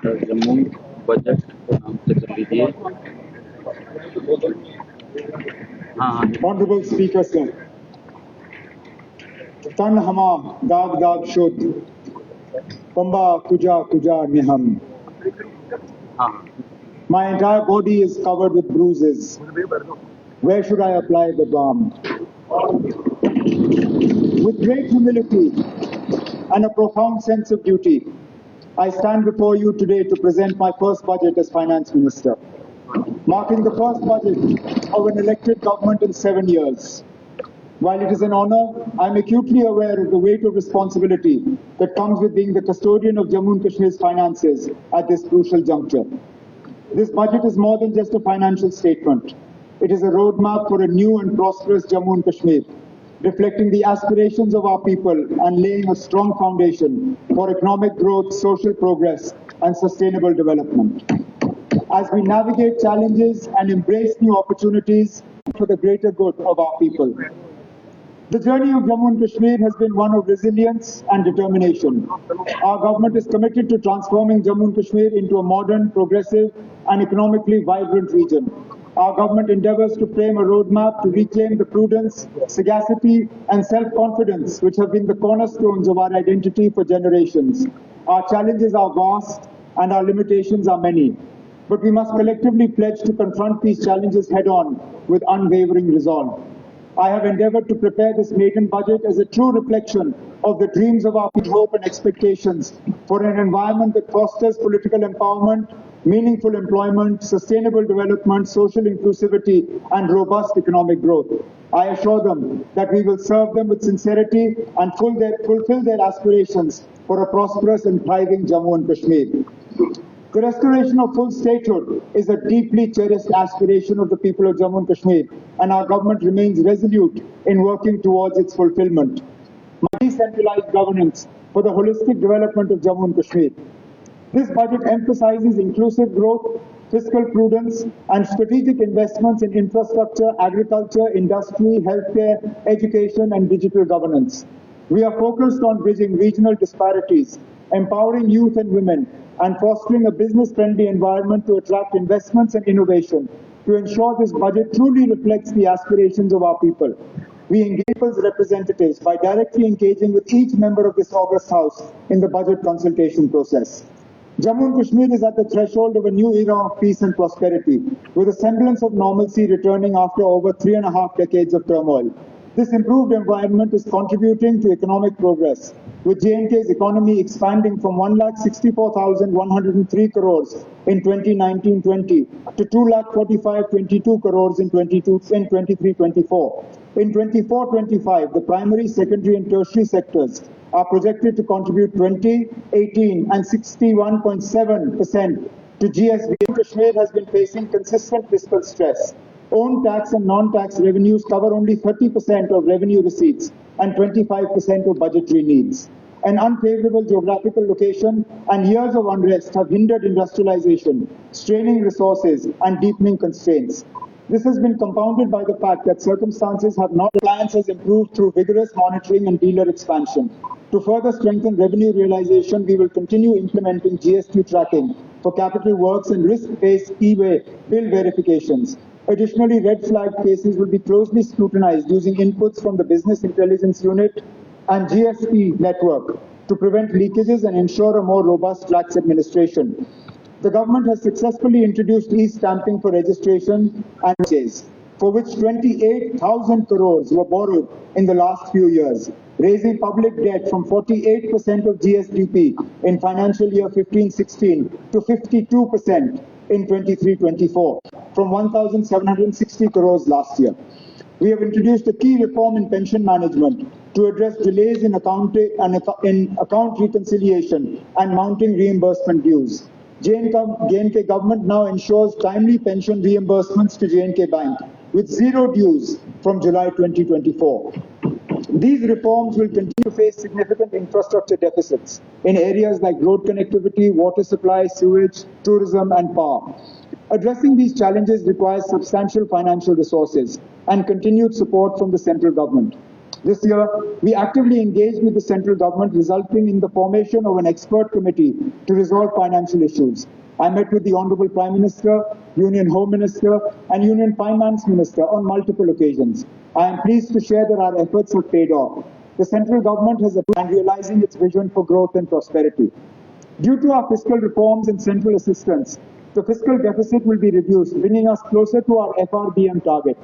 Jammu budget को नाम से कर लीजिए। हाँ Honorable Speaker, sir. Tan hama dag dag shod. Pamba kuja kuja niham. हाँ My entire body is covered with bruises. Where should I apply the balm? With great humility and a profound sense of duty, I stand before you today to present my first budget as Finance Minister, marking the first budget of an elected government in 7 years. While it is an honor, I am acutely aware of the weight of responsibility that comes with being the custodian of Jammu and Kashmir's finances at this crucial juncture. This budget is more than just a financial statement. It is a roadmap for a new and prosperous Jammu and Kashmir, reflecting the aspirations of our people and laying a strong foundation for economic growth, social progress, and sustainable development. As we navigate challenges and embrace new opportunities for the greater good of our people. The journey of Jammu and Kashmir has been one of resilience and determination. Our government is committed to transforming Jammu and Kashmir into a modern, progressive, and economically vibrant region. Our government endeavors to frame a roadmap to reclaim the prudence, sagacity, and self-confidence which have been the cornerstones of our identity for generations. Our challenges are vast and our limitations are many. But we must collectively pledge to confront these challenges head-on with unwavering resolve. I have endeavored to prepare this maiden budget as a true reflection of the dreams of our hope and expectations for an environment that fosters political empowerment, meaningful employment, sustainable development, social inclusivity, and robust economic growth. I assure them that we will serve them with sincerity and fulfill their aspirations for a prosperous and thriving Jammu and Kashmir. The restoration of full statehood is a deeply cherished aspiration of the people of Jammu and Kashmir, and our government remains resolute in working towards its fulfillment. Decentralized governance for the holistic development of Jammu and Kashmir. This budget emphasizes inclusive growth, fiscal prudence, and strategic investments in infrastructure, agriculture, industry, healthcare, education, and digital governance. We are focused on bridging regional disparities, empowering youth and women, and fostering a business-friendly environment to attract investments and innovation to ensure this budget truly reflects the aspirations of our people. We engage people's representatives by directly engaging with each member of this august House in the budget consultation process. Jammu and Kashmir is at the threshold of a new era of peace and prosperity, with a semblance of normalcy returning after over 3.5 decades of turmoil. This improved environment is contributing to economic progress, with J&K's economy expanding from 1,64,103 crores in 2019-20 to 2,45,22 crores in 23-24. In 24-25, the primary, secondary, and tertiary sectors are projected to contribute 20, 18, and 61.7% to GSB. Kashmir has been facing consistent fiscal stress. Own tax and non-tax revenues cover only 30% of revenue receipts and 25% of budgetary needs. An unfavorable geographical location and years of unrest have hindered industrialization, straining resources, and deepening constraints. This has been compounded by the fact that circumstances have not. Compliance has improved through vigorous monitoring and dealer expansion. To further strengthen revenue realization, we will continue implementing GST tracking for capital works and risk-based e-way bill verifications. Additionally, red flag cases will be closely scrutinized using inputs from the Business Intelligence Unit and GSP network to prevent leakages and ensure a more robust tax administration. The government has successfully introduced e-stamping for registration and purchase, for which 28,000 crores were borrowed in the last few years, raising public debt from 48% of GSDP in financial year 15-16 to 52% in 23-24, from 1,760 crores last year. We have introduced a key reform in pension management to address delays in account reconciliation and mounting reimbursement dues. J&K government now ensures timely pension reimbursements to J&K Bank with zero dues from July 2024. These reforms will continue to face significant infrastructure deficits in areas like road connectivity, water supply, sewage, tourism, and power. Addressing these challenges requires substantial financial resources and continued support from the central government. This year, we actively engaged with the central government, resulting in the formation of an expert committee to resolve financial issues. I met with the Honorable Prime Minister, Union Home Minister, and Union Finance Minister on multiple occasions. I am pleased to share that our efforts have paid off. The central government has approved realizing its vision for growth and prosperity. Due to our fiscal reforms and central assistance, the fiscal deficit will be reduced, bringing us closer to our FRBM target.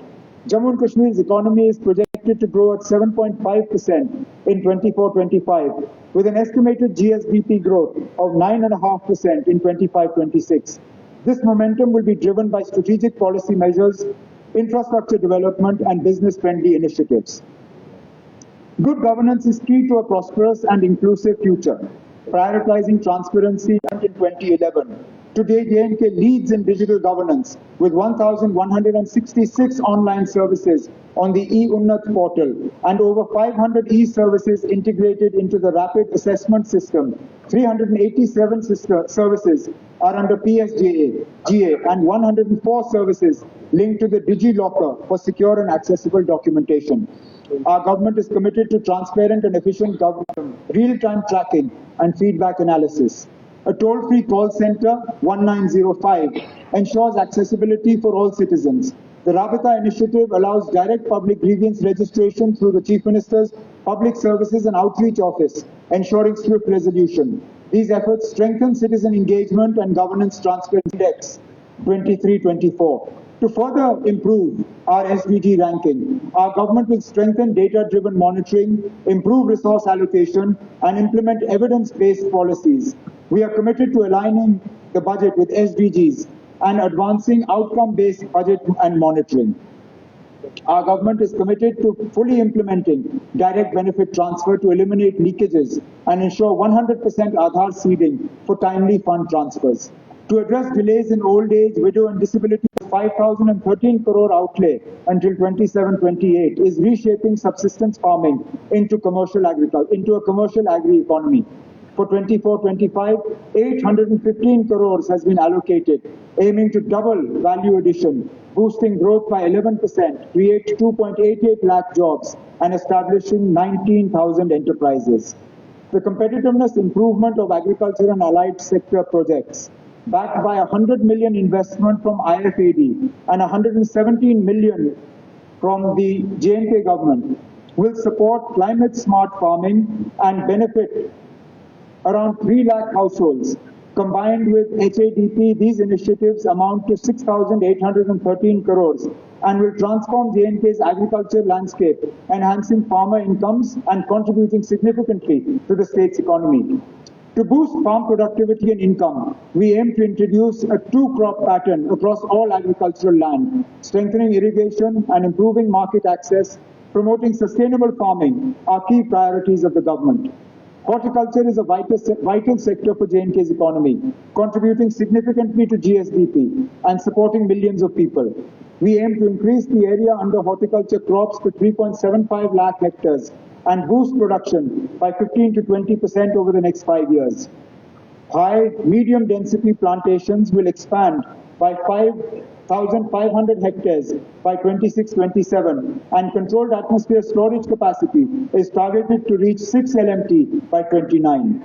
Jammu and Kashmir's economy is projected to grow at 7.5% in 24-25, with an estimated GSDP growth of 9.5% in 25-26. This momentum will be driven by strategic policy measures, infrastructure development, and business-friendly initiatives. Good governance is key to a prosperous and inclusive future, prioritizing transparency in 2011. Today, J&K leads in digital governance with 1,166 online services on the e-Unnat portal and over 500 e-services integrated into the rapid assessment system. 387 services are under PSJA, GA, and 104 services linked to the DigiLocker for secure and accessible documentation. Our government is committed to transparent and efficient government, real-time tracking and feedback analysis. A toll-free call center, 1905, ensures accessibility for all citizens. The Rabita initiative allows direct public grievance registration through the Chief Minister's Public Services and Outreach Office, ensuring swift resolution. These efforts strengthen citizen engagement and governance transparency index 23-24. To further improve our SDG ranking, our government will strengthen data-driven monitoring, improve resource allocation, and implement evidence-based policies. We are committed to aligning the budget with SDGs and advancing outcome-based budget and monitoring. Our government is committed to fully implementing direct benefit transfer to eliminate leakages and ensure 100% Aadhaar seeding for timely fund transfers. To address delays in old age, widow and disability, 5,013 crore outlay until 27-28 is reshaping subsistence farming into commercial agriculture, into a commercial agri-economy. For 24-25, 815 crores has been allocated, aiming to double value addition, boosting growth by 11%, create 2.88 lakh jobs, and establishing 19,000 enterprises. The competitiveness improvement of agriculture and allied sector projects, backed by 100 million investment from IFAD and 117 million from the J&K government, will support climate-smart farming and benefit around 3 lakh households. Combined with HADP, these initiatives amount to 6,813 crores and will transform J&K's agriculture landscape, enhancing farmer incomes and contributing significantly to the state's economy. To boost farm productivity and income, we aim to introduce a two-crop pattern across all agricultural land, strengthening irrigation and improving market access, promoting sustainable farming are key priorities of the government. Horticulture is a vital sector for J&K's economy, contributing significantly to GSDP and supporting millions of people. We aim to increase the area under horticulture crops to 3.75 lakh hectares and boost production by 15 to 20% over the next 5 years. High, medium density plantations will expand by 5,500 hectares by 26-27, and controlled atmosphere storage capacity is targeted to reach 6 LMT by 29.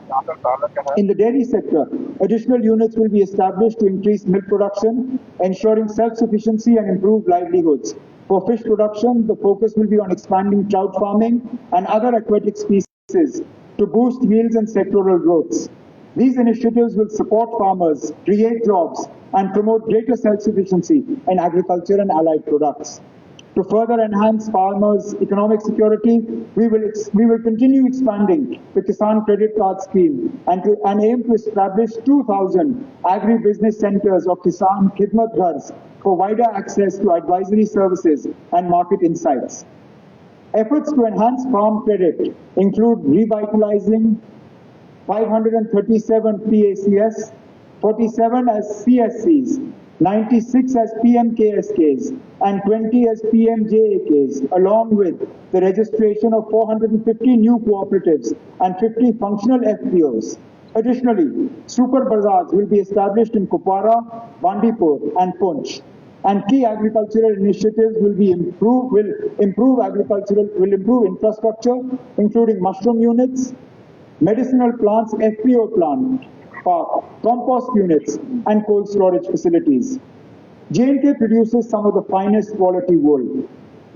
In the dairy sector, additional units will be established to increase milk production, ensuring self-sufficiency and improved livelihoods. For fish production, the focus will be on expanding trout farming and other aquatic species to boost yields and sectoral growths. These initiatives will support farmers, create jobs, and promote greater self-sufficiency in agriculture and allied products. To further enhance farmers' economic security, we will continue expanding the Kisan Credit Card Scheme and aim to establish 2,000 agri-business centers of Kisan Khidmat Ghars for wider access to advisory services and market insights. Efforts to enhance farm credit include revitalizing 537 PACS, 47 as CSCs, 96 as PMKSKs, and 20 as PMJAKs, along with the registration of 450 new cooperatives and 50 functional FPOs. Additionally, super bazaars will be established in Kupwara, Bandipur, and Punch. and key agricultural initiatives will improve infrastructure, including mushroom units, medicinal plants, FPO plant, park, compost units, and cold storage facilities. J&K produces some of the finest quality wool.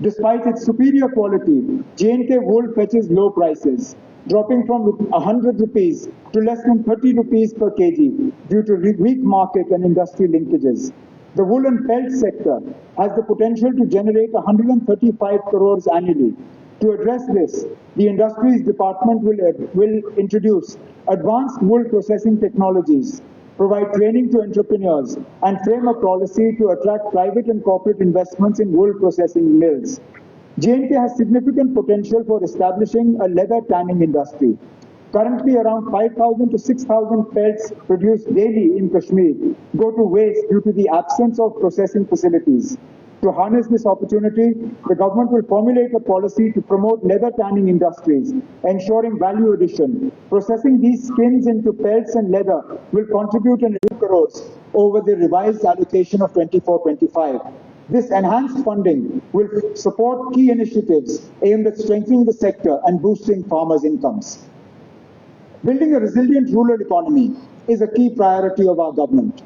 Despite its superior quality, J&K wool fetches low prices, dropping from 100 rupees to less than 30 rupees per kg due to weak market and industry linkages. The wool and felt sector has the potential to generate 135 crores annually. To address this, the Industries Department will introduce advanced wool processing technologies, provide training to entrepreneurs, and frame a policy to attract private and corporate investments in wool processing mills. J&K has significant potential for establishing a leather tanning industry. Currently, around 5,000 to 6,000 pelts produced daily in Kashmir go to waste due to the absence of processing facilities. To harness this opportunity, the government will formulate a policy to promote leather tanning industries, ensuring value addition. Processing these skins into pelts and leather will contribute an 2 crores over the revised allocation of 24-25. This enhanced funding will support key initiatives aimed at strengthening the sector and boosting farmers' incomes. Building a resilient rural economy is a key priority of our government.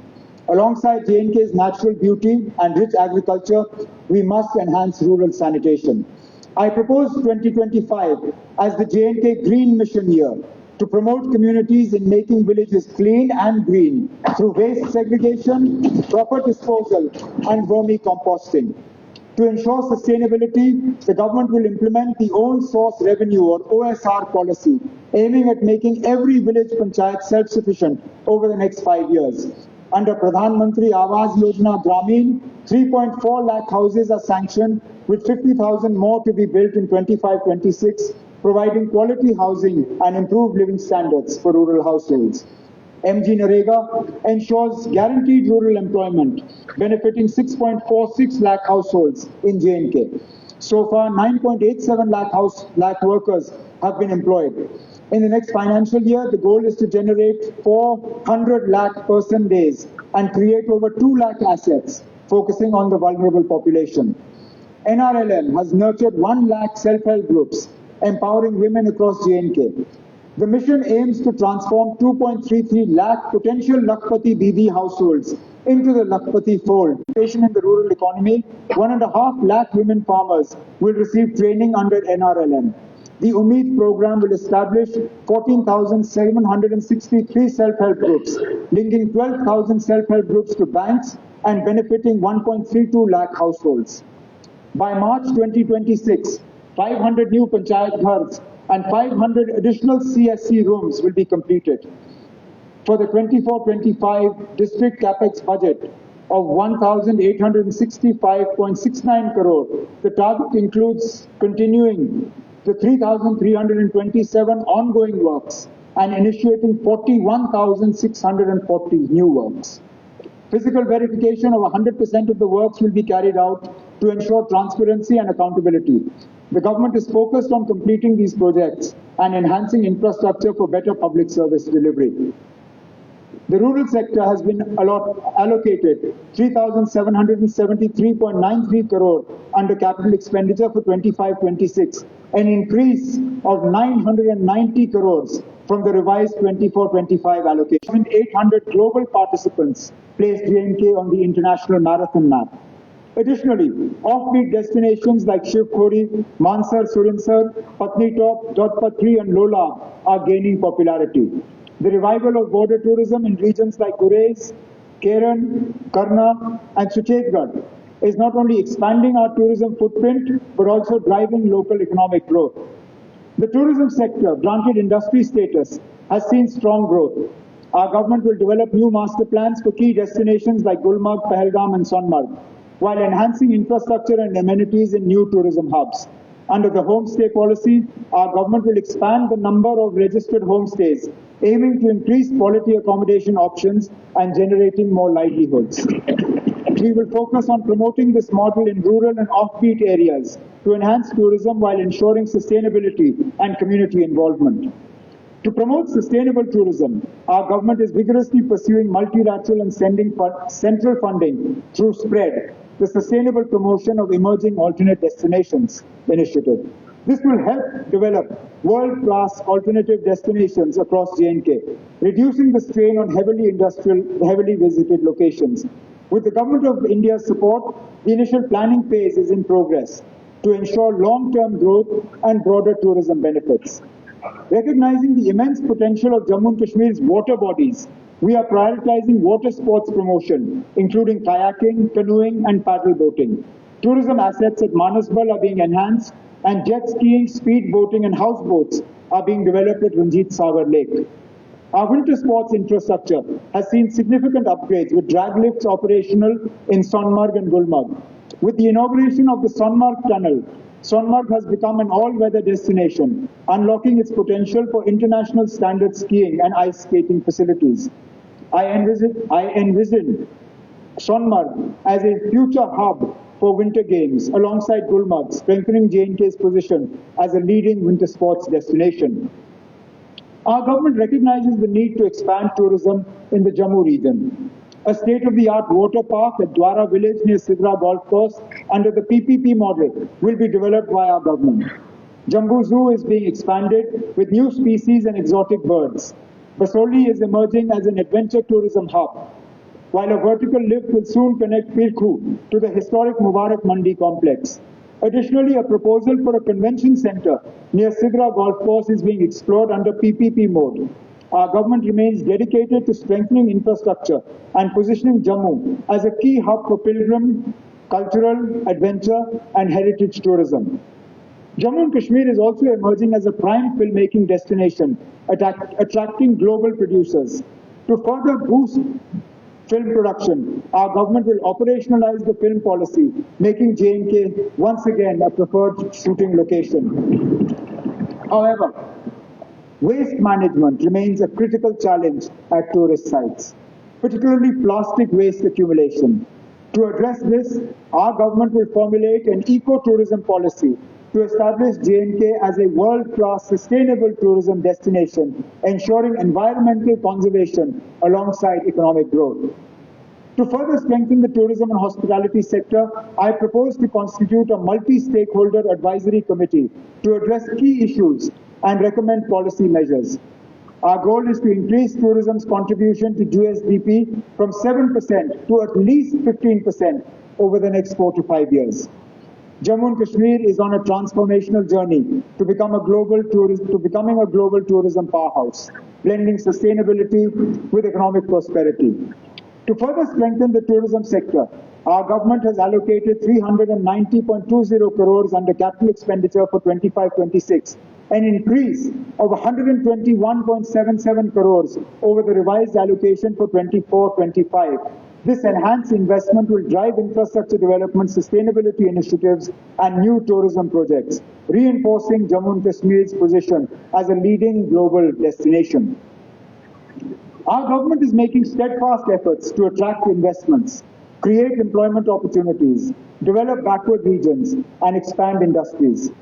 Alongside J&K's natural beauty and rich agriculture, we must enhance rural sanitation. I propose 2025 as the J&K Green Mission year to promote communities in making villages clean and green through waste segregation, proper disposal, and vermicomposting. To ensure sustainability, the government will implement the Own Source Revenue or OSR policy, aiming at making every village panchayat self-sufficient over the next 5 years. Under Pradhan Mantri Awas Yojana Gramin, 3.4 lakh houses are sanctioned, with 50,000 more to be built in 25-26, providing quality housing and improved living standards for rural households. MG Narega ensures guaranteed rural employment, benefiting 6.46 lakh households in J&K. So far, 9.87 lakh workers have been employed. In the next financial year, the goal is to generate 400 lakh person days and create over 2 lakh assets, focusing on the vulnerable population. NRLM has nurtured 1 lakh self-help groups, empowering women across J&K. The mission aims to transform 2.33 lakh potential Lakhpati Didi households into the Lakhpati fold. In the rural economy, 1.5 lakh women farmers will receive training under NRLM. The Umeed program will establish 14,763 self-help groups, linking 12,000 self-help groups to banks and benefiting 1.32 lakh households. By March 2026, 500 new Panchayat Ghars and 500 additional CSC rooms will be completed. For the 24-25 district capex budget of 1,865.69 crore, the target includes continuing the 3,327 ongoing works and initiating 41,640 new works. Physical verification of 100% of the works will be carried out to ensure transparency and accountability. The government is focused on completing these projects and enhancing infrastructure for better public service delivery. The rural sector has been allocated 3,773.93 crore under capital expenditure for 25-26, an increase of 990 crores from the revised 24-25 allocation. 800 global participants placed J&K on the international marathon map. Additionally, offbeat destinations like Shiv Khori, Mansar, Surinsar, Patnitop, Dotpatri and Lola are gaining popularity. The revival of border tourism in regions like Gurez, Keran, Karna and Suchetgarh is not only expanding our tourism footprint, but also driving local economic growth. The tourism sector, granted industry status, has seen strong growth. Our government will develop new master plans for key destinations like Gulmarg, Pahalgam and Sonmarg, while enhancing infrastructure and amenities in new tourism hubs. Under the homestay policy, our government will expand the number of registered homestays, aiming to increase quality accommodation options and generating more livelihoods. We will focus on promoting this model in rural and offbeat areas to enhance tourism while ensuring sustainability and community involvement. To promote sustainable tourism, our government is vigorously pursuing multilateral and central funding through SPREAD, the Sustainable Promotion of Emerging Alternate Destinations initiative. This will help develop world-class alternative destinations across J&K, reducing the strain on heavily visited locations. With the Government of India's support, the initial planning phase is in progress to ensure long-term growth and broader tourism benefits. Recognizing the immense potential of Jammu and Kashmir's water bodies, we are prioritizing water sports promotion, including kayaking, canoeing, and paddle boating. Tourism assets at Manasbal are being enhanced, and jet skiing, speed boating, and houseboats are being developed at Ranjit Sagar Lake. Our winter sports infrastructure has seen significant upgrades with drag lifts operational in Sonmarg and Gulmarg. With the inauguration of the Sonmarg Tunnel, Sonmarg has become an all-weather destination, unlocking its potential for international standard skiing and ice skating facilities. I envision Sonmarg as a future hub for winter games alongside Gulmarg, strengthening J&K's position as a leading winter sports destination. Our government recognizes the need to expand tourism in the Jammu region. A state-of-the-art water park at Dwara village near Sidra Golf Course under the PPP model will be developed by our government. Jambu Zoo is being expanded with new species and exotic birds. Basoli is emerging as an adventure tourism hub, while a vertical lift will soon connect Pirkhu to the historic Mubarak Mandi complex. Additionally, a proposal for a convention center near Sidra Golf Course is being explored under PPP mode. Our government remains dedicated to strengthening infrastructure and positioning Jammu as a key hub for pilgrim, cultural, adventure, and heritage tourism. Jammu and Kashmir is also emerging as a prime filmmaking destination, attracting global producers. To further boost film production, our government will operationalize the film policy, making J&K once again a preferred shooting location. However, waste management remains a critical challenge at tourist sites, particularly plastic waste accumulation. To address this, our government will formulate an eco-tourism policy to establish J&K as a world-class sustainable tourism destination, ensuring environmental conservation alongside economic growth. To further strengthen the tourism and hospitality sector, I propose to constitute a multi-stakeholder advisory committee to address key issues and recommend policy measures. Our goal is to increase tourism's contribution to GSDP from 7% to at least 15% over the next 4 to 5 years. Jammu and Kashmir is on a transformational journey to becoming a global tourism powerhouse, blending sustainability with economic prosperity. To further strengthen the tourism sector, our government has allocated 390.20 crores under capital expenditure for 25-26, an increase of 121.77 crores over the revised allocation for 24-25. This enhanced investment will drive infrastructure development, sustainability initiatives, and new tourism projects, reinforcing Jammu and Kashmir's position as a leading global destination. Our government is making steadfast efforts to attract investments, create employment opportunities, develop backward regions, and expand industries.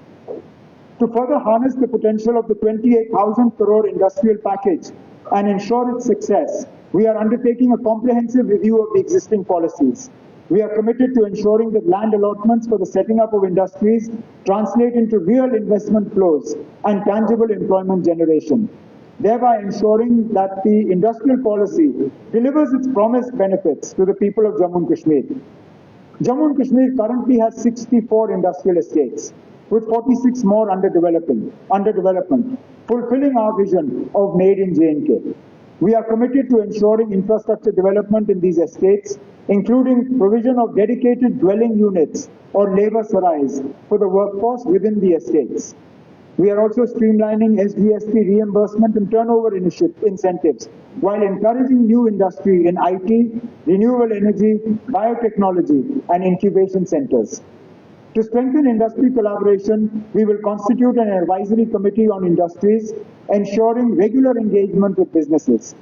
To further harness the potential of the 28,000 crore industrial package and ensure its success, we are undertaking a comprehensive review of the existing policies. We are committed to ensuring that land allotments for the setting up of industries translate into real investment flows and tangible employment generation, thereby ensuring that the industrial policy delivers its promised benefits to the people of Jammu and Kashmir. Jammu and Kashmir currently has 64 industrial estates, with 46 more under development, fulfilling our vision of Made in J&K. We are committed to ensuring infrastructure development in these estates, including provision of dedicated dwelling units or labor sarais for the workforce within the estates. We are also streamlining SGST reimbursement and turnover incentives while encouraging new industry in IT, renewable energy, biotechnology, and incubation centers. To strengthen industry collaboration, we will constitute an advisory committee on industries, ensuring regular engagement with businesses.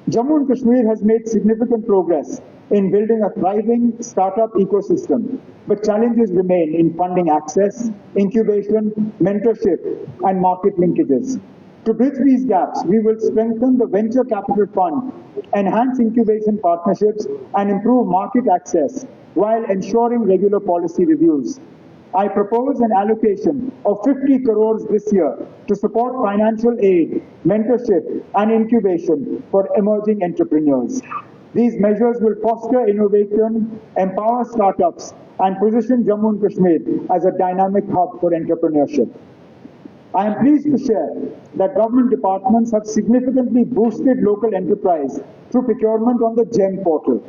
Jammu and Kashmir has made significant progress in building a thriving startup ecosystem, but challenges remain in funding access, incubation, mentorship, and market linkages. To bridge these gaps, we will strengthen the venture capital fund, enhance incubation partnerships, and improve market access while ensuring regular policy reviews. I propose an allocation of 50 crores this year to support financial aid, mentorship, and incubation for emerging entrepreneurs. These measures will foster innovation, empower startups, and position Jammu and Kashmir as a dynamic hub for entrepreneurship. I am pleased to share that government departments have significantly boosted local enterprise through procurement on the GEM portal.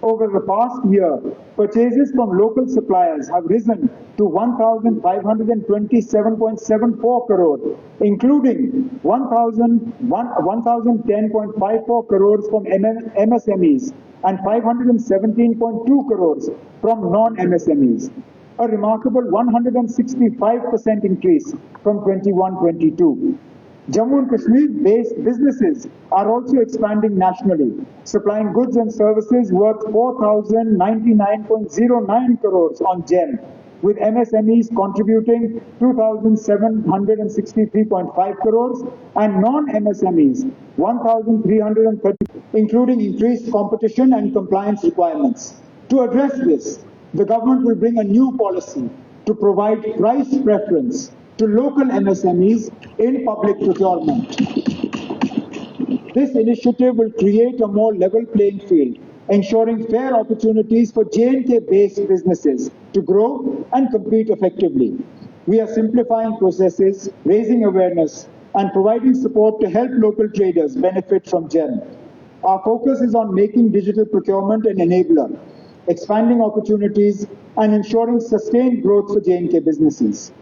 Over the past year, purchases from local suppliers have risen to 1,527.74 crore, including 1,010.54 crores from MSMEs and 517.2 crores from non-MSMEs, a remarkable 165% increase from 21-22. Jammu and Kashmir-based businesses are also expanding nationally, supplying goods and services worth 4,099.09 crores on GEM, with MSMEs contributing 2,763.5 crores and non-MSMEs 1,330, including increased competition and compliance requirements. To address this, the government will bring a new policy to provide price preference to local MSMEs in public procurement. This initiative will create a more level playing field, ensuring fair opportunities for J&K-based businesses to grow and compete effectively. We are simplifying processes, raising awareness, and providing support to help local traders benefit from GEM. Our focus is on making digital procurement an enabler, expanding opportunities, and ensuring sustained growth for J&K businesses.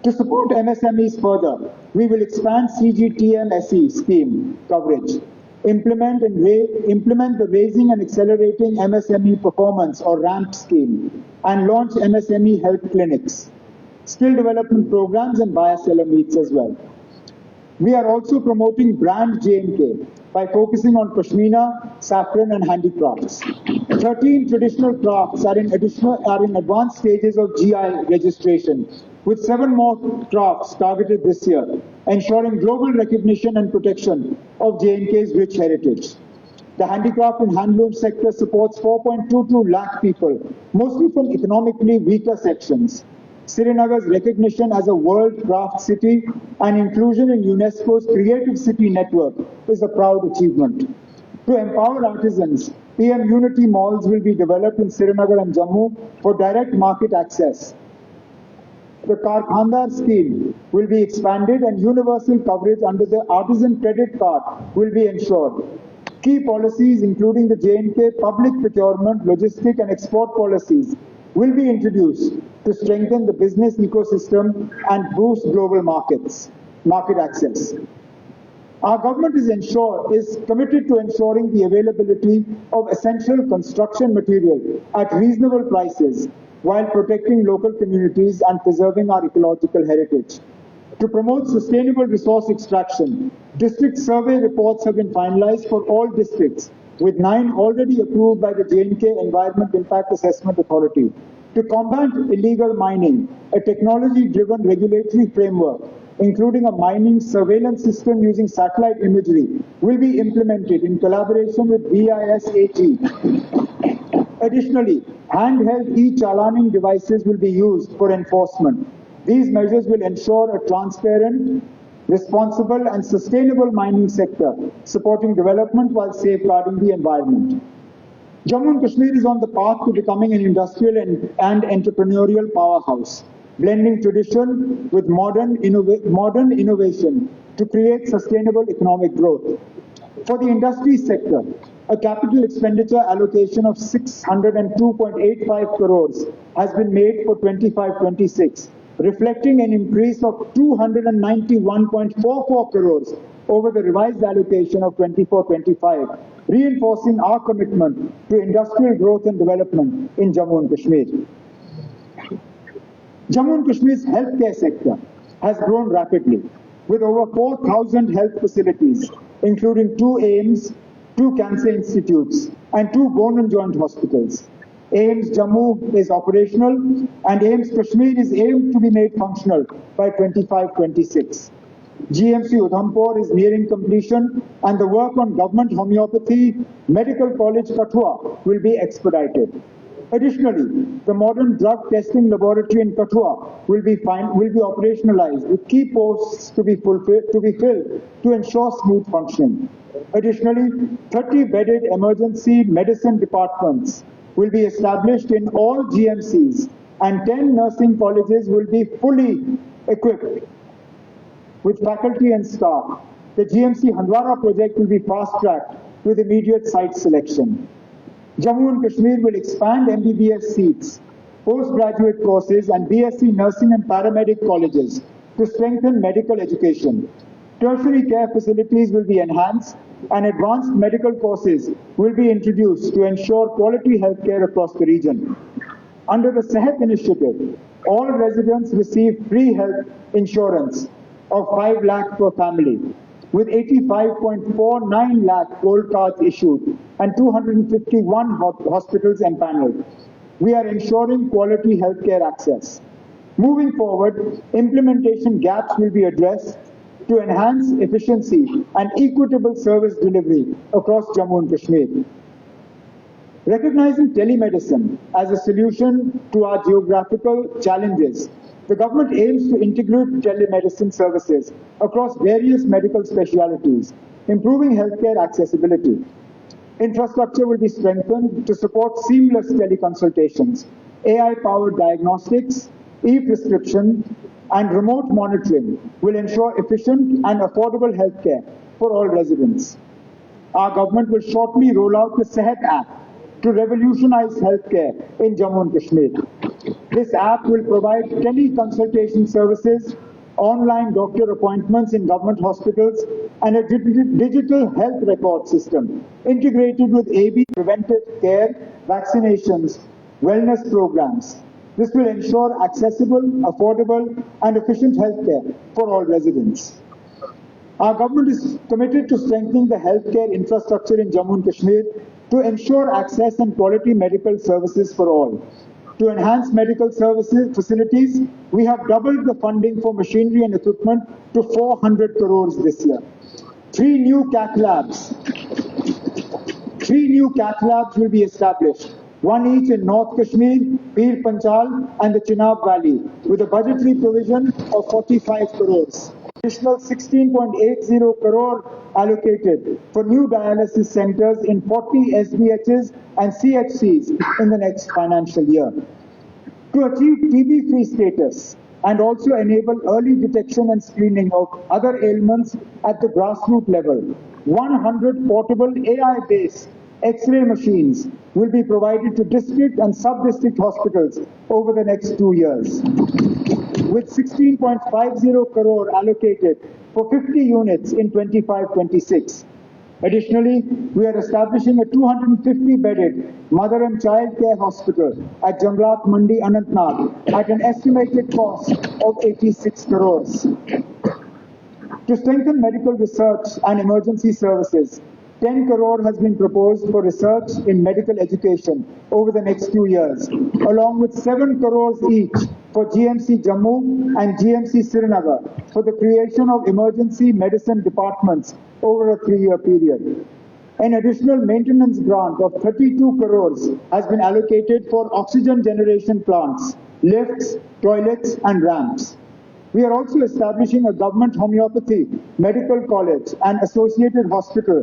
To support MSMEs further, we will expand CGTMSE scheme coverage, implement the Raising and Accelerating MSME Performance or RAMP scheme, and launch MSME health clinics, skill development programs, and buyer-seller meets as well. We are also promoting brand J&K by focusing on Pashmina, saffron, and handicrafts. 13 traditional crafts are in advanced stages of GI registration, with 7 more crafts targeted this year, ensuring global recognition and protection of J&K's rich heritage. The handicraft and handloom sector supports 4.22 lakh people, mostly from economically weaker sections. Srinagar's recognition as a world craft city and inclusion in UNESCO's Creative City Network is a proud achievement. To empower artisans, PM Unity malls will be developed in Srinagar and Jammu for direct market access. The Karkhandar scheme will be expanded and universal coverage under the Artisan Credit Card will be ensured. Key policies including the J&K public procurement, logistic and export policies will be introduced to strengthen the business ecosystem and boost global market access. Our government is committed to ensuring the availability of essential construction material at reasonable prices while protecting local communities and preserving our ecological heritage. To promote sustainable resource extraction, district survey reports have been finalized for all districts, with 9 already approved by the J&K Environment Impact Assessment Authority. To combat illegal mining, a technology-driven regulatory framework, including a mining surveillance system using satellite imagery, will be implemented in collaboration with BIS-AG. Additionally, handheld e-chalaning devices will be used for enforcement. These measures will ensure a transparent, responsible and sustainable mining sector, supporting development while safeguarding the environment. Jammu and Kashmir is on the path to becoming an industrial and entrepreneurial powerhouse, blending tradition with modern innovation to create sustainable economic growth. For the industry sector, a capital expenditure allocation of 602.85 crores has been made for 25-26, reflecting an increase of 291.44 crores over the revised allocation of 24-25, reinforcing our commitment to industrial growth and development in Jammu and Kashmir. Jammu and Kashmir's healthcare sector has grown rapidly, with over 4,000 health facilities, including 2 AIIMS, 2 cancer institutes, and 2 bone and joint hospitals. AIIMS Jammu is operational, and AIIMS Kashmir is aimed to be made functional by 25-26. GMC Udhampur is nearing completion, and the work on government homeopathy medical college Kathua will be expedited. Additionally, the modern drug testing laboratory in Kathua will be operationalized with key posts to be filled to ensure smooth functioning. Additionally, 30 bedded emergency medicine departments will be established in all GMCs, and 10 nursing colleges will be fully equipped with faculty and staff. The GMC Handwara project will be fast-tracked with immediate site selection. Jammu and Kashmir will expand MBBS seats, postgraduate courses and BSc nursing and paramedic colleges to strengthen medical education. Tertiary care facilities will be enhanced and advanced medical courses will be introduced to ensure quality healthcare across the region. Under the Sehat initiative, all residents receive free health insurance of 5 lakh per family, with 85.49 lakh gold cards issued and 251 hospitals empaneled. We are ensuring quality healthcare access. Moving forward, implementation gaps will be addressed to enhance efficiency and equitable service delivery across Jammu and Kashmir. Recognizing telemedicine as a solution to our geographical challenges, the government aims to integrate telemedicine services across various medical specialties, improving healthcare accessibility. Infrastructure will be strengthened to support seamless teleconsultations, AI-powered diagnostics, e-prescription, and remote monitoring will ensure efficient and affordable healthcare for all residents. Our government will shortly roll out the Sehat app to revolutionize healthcare in Jammu and Kashmir. This app will provide teleconsultation services, online doctor appointments in government hospitals, and a digital health record system integrated with AB preventive care, vaccinations, wellness programs. This will ensure accessible, affordable, and efficient healthcare for all residents. Our government is committed to strengthening the healthcare infrastructure in Jammu and Kashmir to ensure access and quality medical services for all. To enhance medical services facilities, we have doubled the funding for machinery and equipment to 400 crores this year. Three new cath labs will be established, one each in North Kashmir, Pir Panchal and the Chenab Valley, with a budgetary provision of 45 crores. Additional 16.80 crore allocated for new dialysis centers in 40 SDHs and CHCs in the next financial year. To achieve TB-free status and also enable early detection and screening of other ailments at the grassroots level, 100 portable AI-based X-ray machines will be provided to district and sub-district hospitals over the next 2 years. With 16.50 crore allocated for 50 units in 25-26. Additionally, we are establishing a 250-bedded mother and child care hospital at Janglat Mandi, Anantnag at an estimated cost of 86 crores. To strengthen medical research and emergency services, 10 crore has been proposed for research in medical education over the next 2 years, along with 7 crores each for GMC Jammu and GMC Srinagar for the creation of emergency medicine departments over a 3-year period. An additional maintenance grant of 32 crores has been allocated for oxygen generation plants, lifts, toilets and ramps. We are also establishing a government homeopathy medical college and associated hospital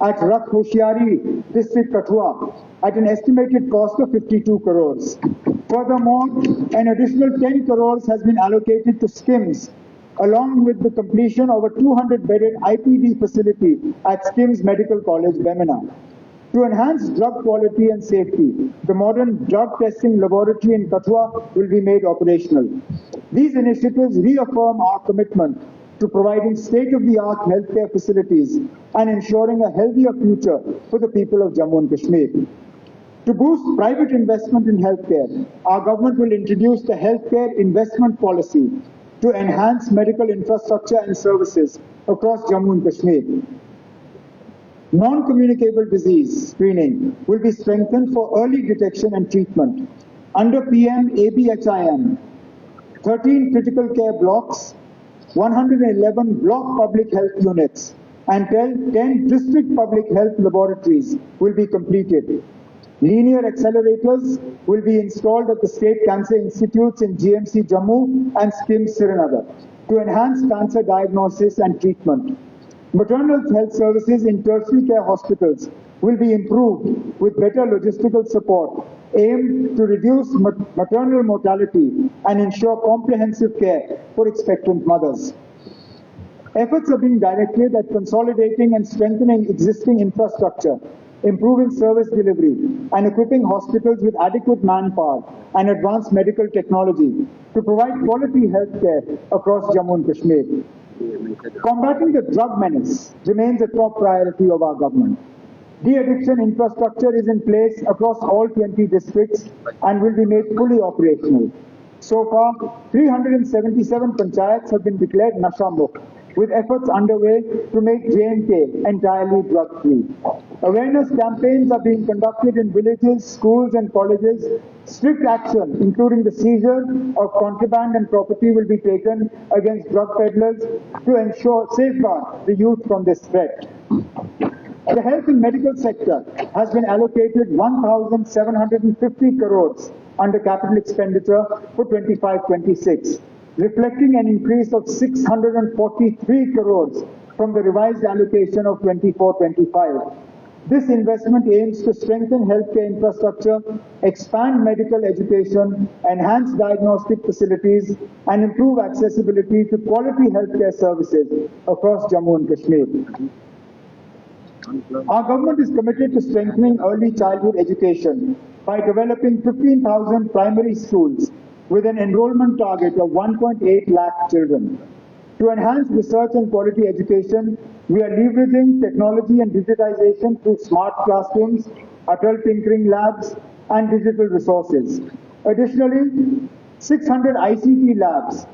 at Rakh Hoshiari district Kathua at an estimated cost of 52 crores. Furthermore, an additional 10 crores has been allocated to SKIMS, along with the completion of a 200-bedded IPD facility at SKIMS Medical College, Bemina. To enhance drug quality and safety, the modern drug testing laboratory in Kathua will be made operational. These initiatives reaffirm our commitment to providing state-of-the-art healthcare facilities and ensuring a healthier future for the people of Jammu and Kashmir. To boost private investment in healthcare, our government will introduce the healthcare investment policy to enhance medical infrastructure and services across Jammu and Kashmir. Non-communicable disease screening will be strengthened for early detection and treatment. Under PM ABHIM, 13 critical care blocks, 111 block public health units, and 10 district public health laboratories will be completed. Linear accelerators will be installed at the state cancer institutes in GMC Jammu and SKIMS Srinagar to enhance cancer diagnosis and treatment. Maternal health services in tertiary care hospitals will be improved with better logistical support aimed to reduce maternal mortality and ensure comprehensive care for expectant mothers. Efforts are being directed at consolidating and strengthening existing infrastructure, improving service delivery, and equipping hospitals with adequate manpower and advanced medical technology to provide quality health care across Jammu and Kashmir. Combating the drug menace remains a top priority of our government. De-addiction infrastructure is in place across all 20 districts and will be made fully operational. So far, 377 panchayats have been declared Nasha Mukht, with efforts underway to make J&K entirely drug-free. Awareness campaigns are being conducted in villages, schools and colleges. Strict action, including the seizure of contraband and property, will be taken against drug peddlers to ensure safeguard the youth from this threat. The health and medical sector has been allocated 1,750 crores under capital expenditure for 25-26, reflecting an increase of 643 crores from the revised allocation of 24-25. This investment aims to strengthen healthcare infrastructure, expand medical education, enhance diagnostic facilities, and improve accessibility to quality healthcare services across Jammu and Kashmir. Our government is committed to strengthening early childhood education by developing 15,000 primary schools with an enrollment target of 1.8 lakh children. To enhance research and quality education, we are leveraging technology and digitization through smart classrooms, Atal tinkering labs, and digital resources. Additionally, 600 ICT labs,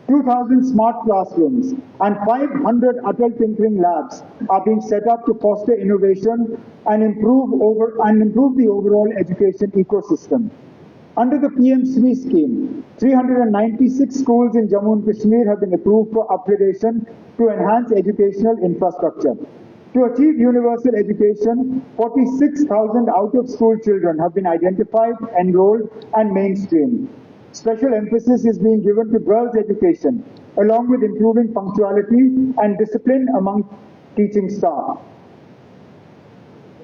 2,000 smart classrooms, and 500 Atal tinkering labs are being set up to foster innovation and improve the overall education ecosystem. Under the PM SWI scheme, 396 schools in Jammu and Kashmir have been approved for upgradation to enhance educational infrastructure. To achieve universal education, 46,000 out-of-school children have been identified, enrolled, and mainstreamed. Special emphasis is being given to girls' education, along with improving punctuality and discipline among teaching staff.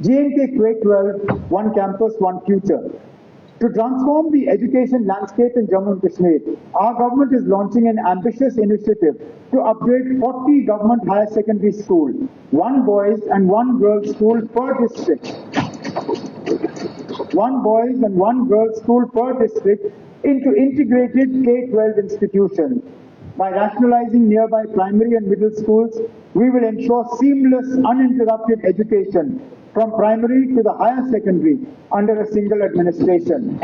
J&K K-12, one campus, one future. To transform the education landscape in Jammu and Kashmir, our government is launching an ambitious initiative to upgrade 40 government higher secondary schools, one boys and one girls school per district. One boys and one girls school per district into integrated K-12 institutions. By rationalizing nearby primary and middle schools, we will ensure seamless, uninterrupted education from primary to the higher secondary under a single administration.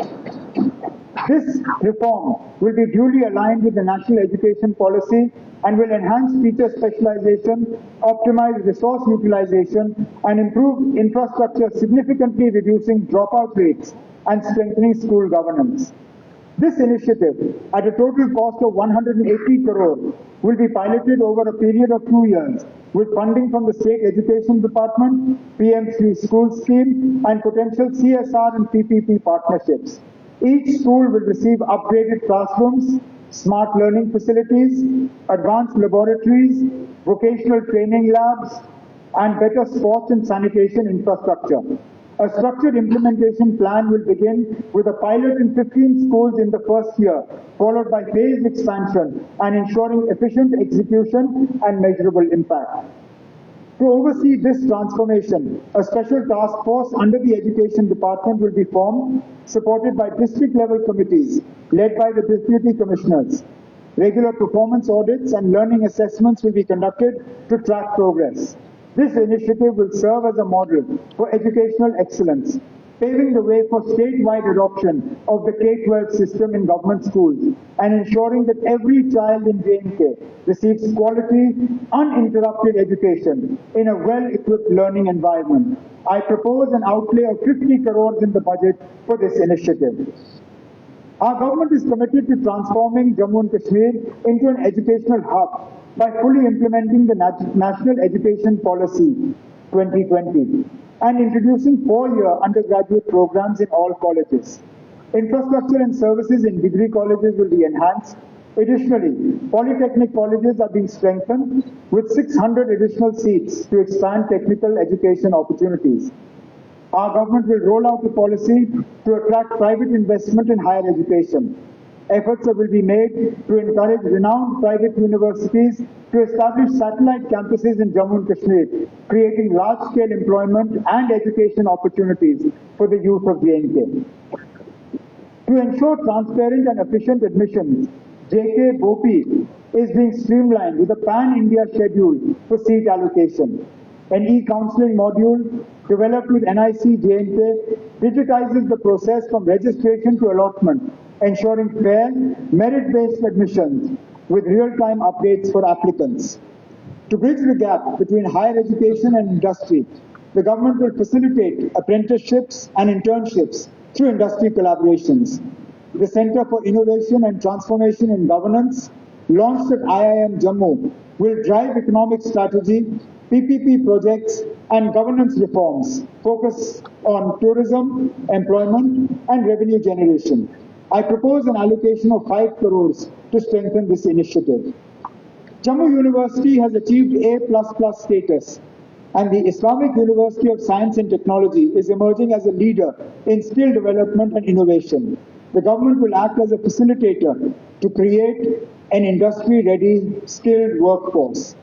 This reform will be duly aligned with the national education policy and will enhance teacher specialization, optimize resource utilization, and improve infrastructure, significantly reducing dropout rates and strengthening school governance. This initiative, at a total cost of 180 crore, will be piloted over a period of 2 years with funding from the State Education Department, PM3 School Scheme, and potential CSR and PPP partnerships. Each school will receive upgraded classrooms, smart learning facilities, advanced laboratories, vocational training labs, and better sports and sanitation infrastructure. A structured implementation plan will begin with a pilot in 15 schools in the first year, followed by phased expansion and ensuring efficient execution and measurable impact. To oversee this transformation, a special task force under the Education Department will be formed, supported by district-level committees led by the Deputy Commissioners. Regular performance audits and learning assessments will be conducted to track progress. This initiative will serve as a model for educational excellence, paving the way for statewide adoption of the K-12 system in government schools and ensuring that every child in J&K receives quality, uninterrupted education in a well-equipped learning environment. I propose an outlay of 50 crores in the budget for this initiative. Our government is committed to transforming Jammu and Kashmir into an educational hub by fully implementing the National Education Policy 2020 and introducing 4-year undergraduate programs in all colleges. Infrastructure and services in degree colleges will be enhanced. Additionally, polytechnic colleges are being strengthened with 600 additional seats to expand technical education opportunities. Our government will roll out a policy to attract private investment in higher education. Efforts will be made to encourage renowned private universities to establish satellite campuses in Jammu and Kashmir, creating large-scale employment and education opportunities for the youth of J&K. To ensure transparent and efficient admissions, JK Bopi is being streamlined with a pan-India schedule for seat allocation. An e-counseling module developed with NIC J&K digitizes the process from registration to allotment, ensuring fair, merit-based admissions with real-time updates for applicants. To bridge the gap between higher education and industry, the government will facilitate apprenticeships and internships through industry collaborations. The Center for Innovation and Transformation in Governance, launched at IIM Jammu, will drive economic strategy, PPP projects, and governance reforms focused on tourism, employment, and revenue generation. I propose an allocation of 5 crores to strengthen this initiative. Jammu University has achieved A++ status, and the Islamic University of Science and Technology is emerging as a leader in skill development and innovation. The government will act as a facilitator to create an industry-ready, skilled workforce.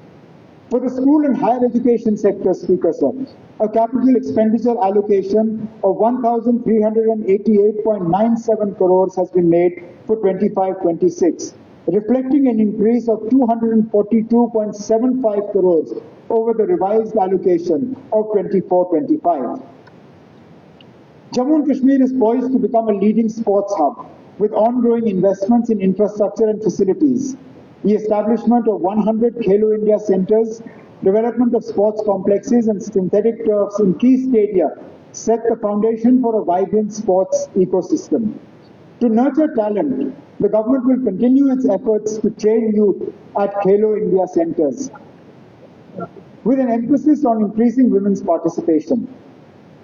For the school and higher education sector, Speaker Sir, a capital expenditure allocation of 1,388.97 crores has been made for 25-26, reflecting an increase of 242.75 crores over the revised allocation of 24-25. Jammu and Kashmir is poised to become a leading sports hub with ongoing investments in infrastructure and facilities. The establishment of 100 Khelo India centers, development of sports complexes and synthetic turfs in key stadia set the foundation for a vibrant sports ecosystem. To nurture talent, the government will continue its efforts to train youth at Khelo India centers, with an emphasis on increasing women's participation.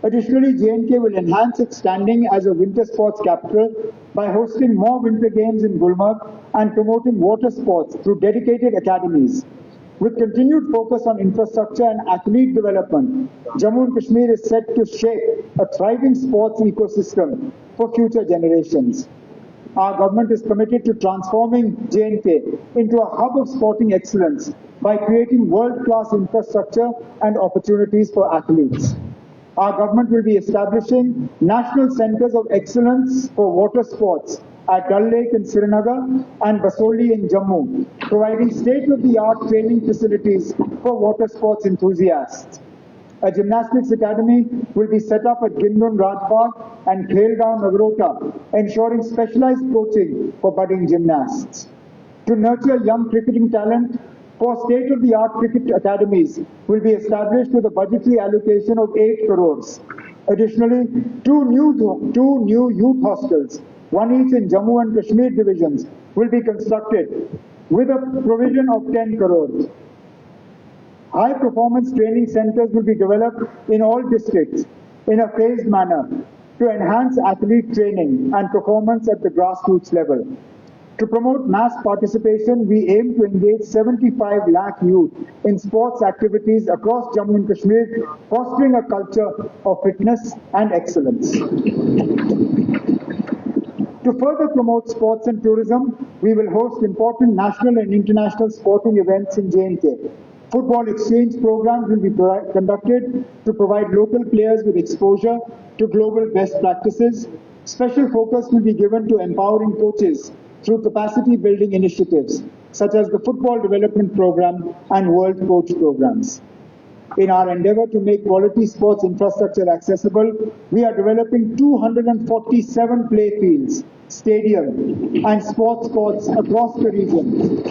Additionally, J&K will enhance its standing as a winter sports capital by hosting more winter games in Gulmarg and promoting water sports through dedicated academies. With continued focus on infrastructure and athlete development, Jammu and Kashmir is set to shape a thriving sports ecosystem for future generations. Our government is committed to transforming J&K into a hub of sporting excellence by creating world-class infrastructure and opportunities for athletes. Our government will be establishing national centers of excellence for water sports at Dal Lake in Srinagar and Basoli in Jammu, providing state-of-the-art training facilities for water sports enthusiasts. A gymnastics academy will be set up at Gindun Rajbagh and Khelgaon Nagrota, ensuring specialized coaching for budding gymnasts. To nurture young cricketing talent, 4 state-of-the-art cricket academies will be established with a budgetary allocation of 8 crores. Additionally, two new youth hostels, one each in Jammu and Kashmir divisions, will be constructed with a provision of 10 crores. High-performance training centers will be developed in all districts in a phased manner to enhance athlete training and performance at the grassroots level. To promote mass participation, we aim to engage 75 lakh youth in sports activities across Jammu and Kashmir, fostering a culture of fitness and excellence. To further promote sports and tourism, we will host important national and international sporting events in J&K. Football exchange programs will be conducted to provide local players with exposure to global best practices. Special focus will be given to empowering coaches through capacity building initiatives such as the Football Development Program and World Coach Programs. In our endeavor to make quality sports infrastructure accessible, we are developing 247 play fields, stadiums, and sports courts across the region,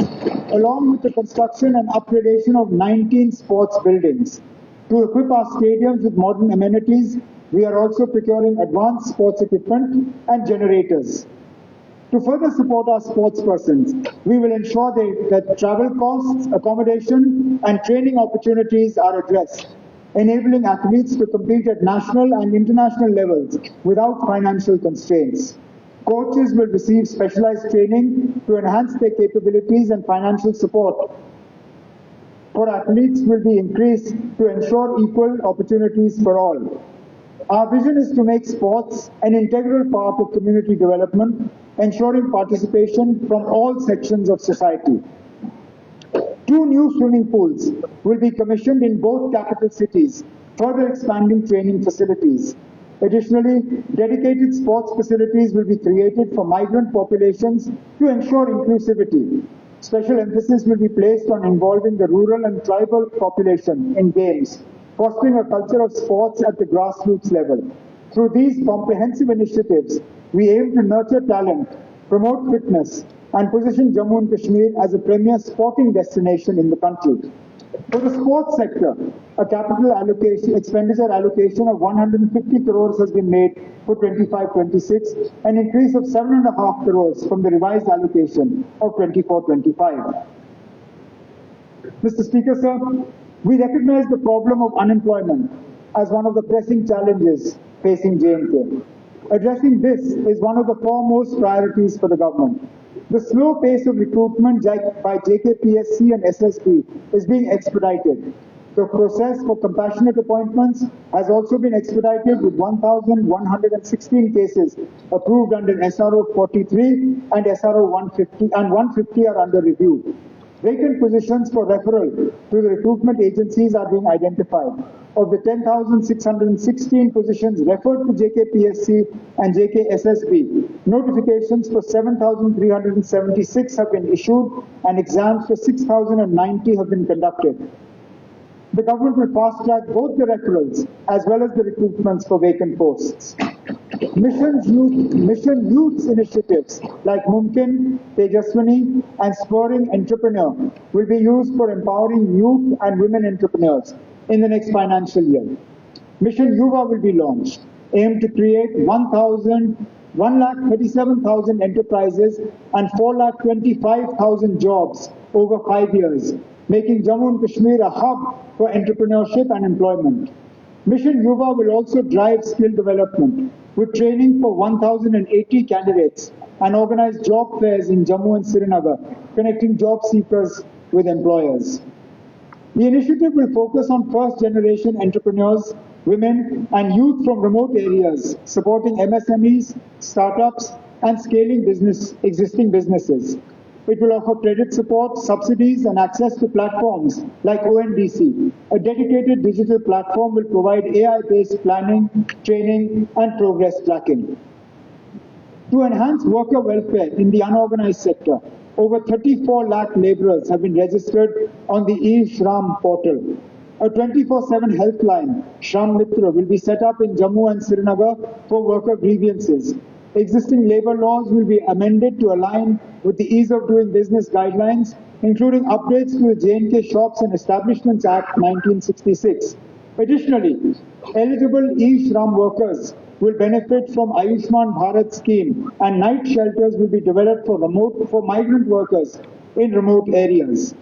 along with the construction and upgradation of 19 sports buildings. To equip our stadiums with modern amenities, we are also procuring advanced sports equipment and generators. To further support our sportspersons, we will ensure that travel costs, accommodation, and training opportunities are addressed, enabling athletes to compete at national and international levels without financial constraints. Coaches will receive specialized training to enhance their capabilities, and financial support for athletes will be increased to ensure equal opportunities for all. Our vision is to make sports an integral part of community development, ensuring participation from all sections of society. 2 new swimming pools will be commissioned in both capital cities, further expanding training facilities. Additionally, dedicated sports facilities will be created for migrant populations to ensure inclusivity. Special emphasis will be placed on involving the rural and tribal population in games, fostering a culture of sports at the grassroots level. Through these comprehensive initiatives, we aim to nurture talent, promote fitness, and position Jammu and Kashmir as a premier sporting destination in the country. For the sports sector, a capital expenditure allocation of 150 crores has been made for 25-26, an increase of 7.5 crores from the revised allocation of 24-25. Mr. Speaker, sir, we recognize the problem of unemployment as one of the pressing challenges facing J&K. Addressing this is one of the foremost priorities for the government. The slow pace of recruitment by JKPSC and SSB is being expedited. The process for compassionate appointments has also been expedited, with 1,116 cases approved under SRO 43 and SRO 150, and 150 are under review. Vacant positions for referral to the recruitment agencies are being identified. Of the 10,616 positions referred to JKPSC and JKSSB, notifications for 7,376 have been issued and exams for 6,090 have been conducted. The government will fast-track both the referrals as well as the recruitments for vacant posts. Mission youth initiatives like Mumkin, Tejaswini, and Spurring Entrepreneur will be used for empowering youth and women entrepreneurs in the next financial year. Mission Yuva will be launched, aimed to create 1,37,000 enterprises and 4,25,000 jobs over 5 years, making Jammu and Kashmir a hub for entrepreneurship and employment. Mission Yuva will also drive skill development with training for 1,080 candidates and organize job fairs in Jammu and Srinagar, connecting job seekers with employers. The initiative will focus on first-generation entrepreneurs, women, and youth from remote areas, supporting MSMEs, startups, and scaling existing businesses. It will offer credit support, subsidies, and access to platforms like ONDC. A dedicated digital platform will provide AI-based planning, training, and progress tracking. To enhance worker welfare in the unorganized sector, over 34 lakh laborers have been registered on the e-Shram portal. A 24/7 helpline, Shram Mitra, will be set up in Jammu and Srinagar for worker grievances. Existing labor laws will be amended to align with the Ease of Doing Business guidelines, including updates to the J&K Shops and Establishments Act 1966. Additionally, eligible e-Shram workers will benefit from Ayushman Bharat scheme, and night shelters will be developed for migrant workers in remote areas.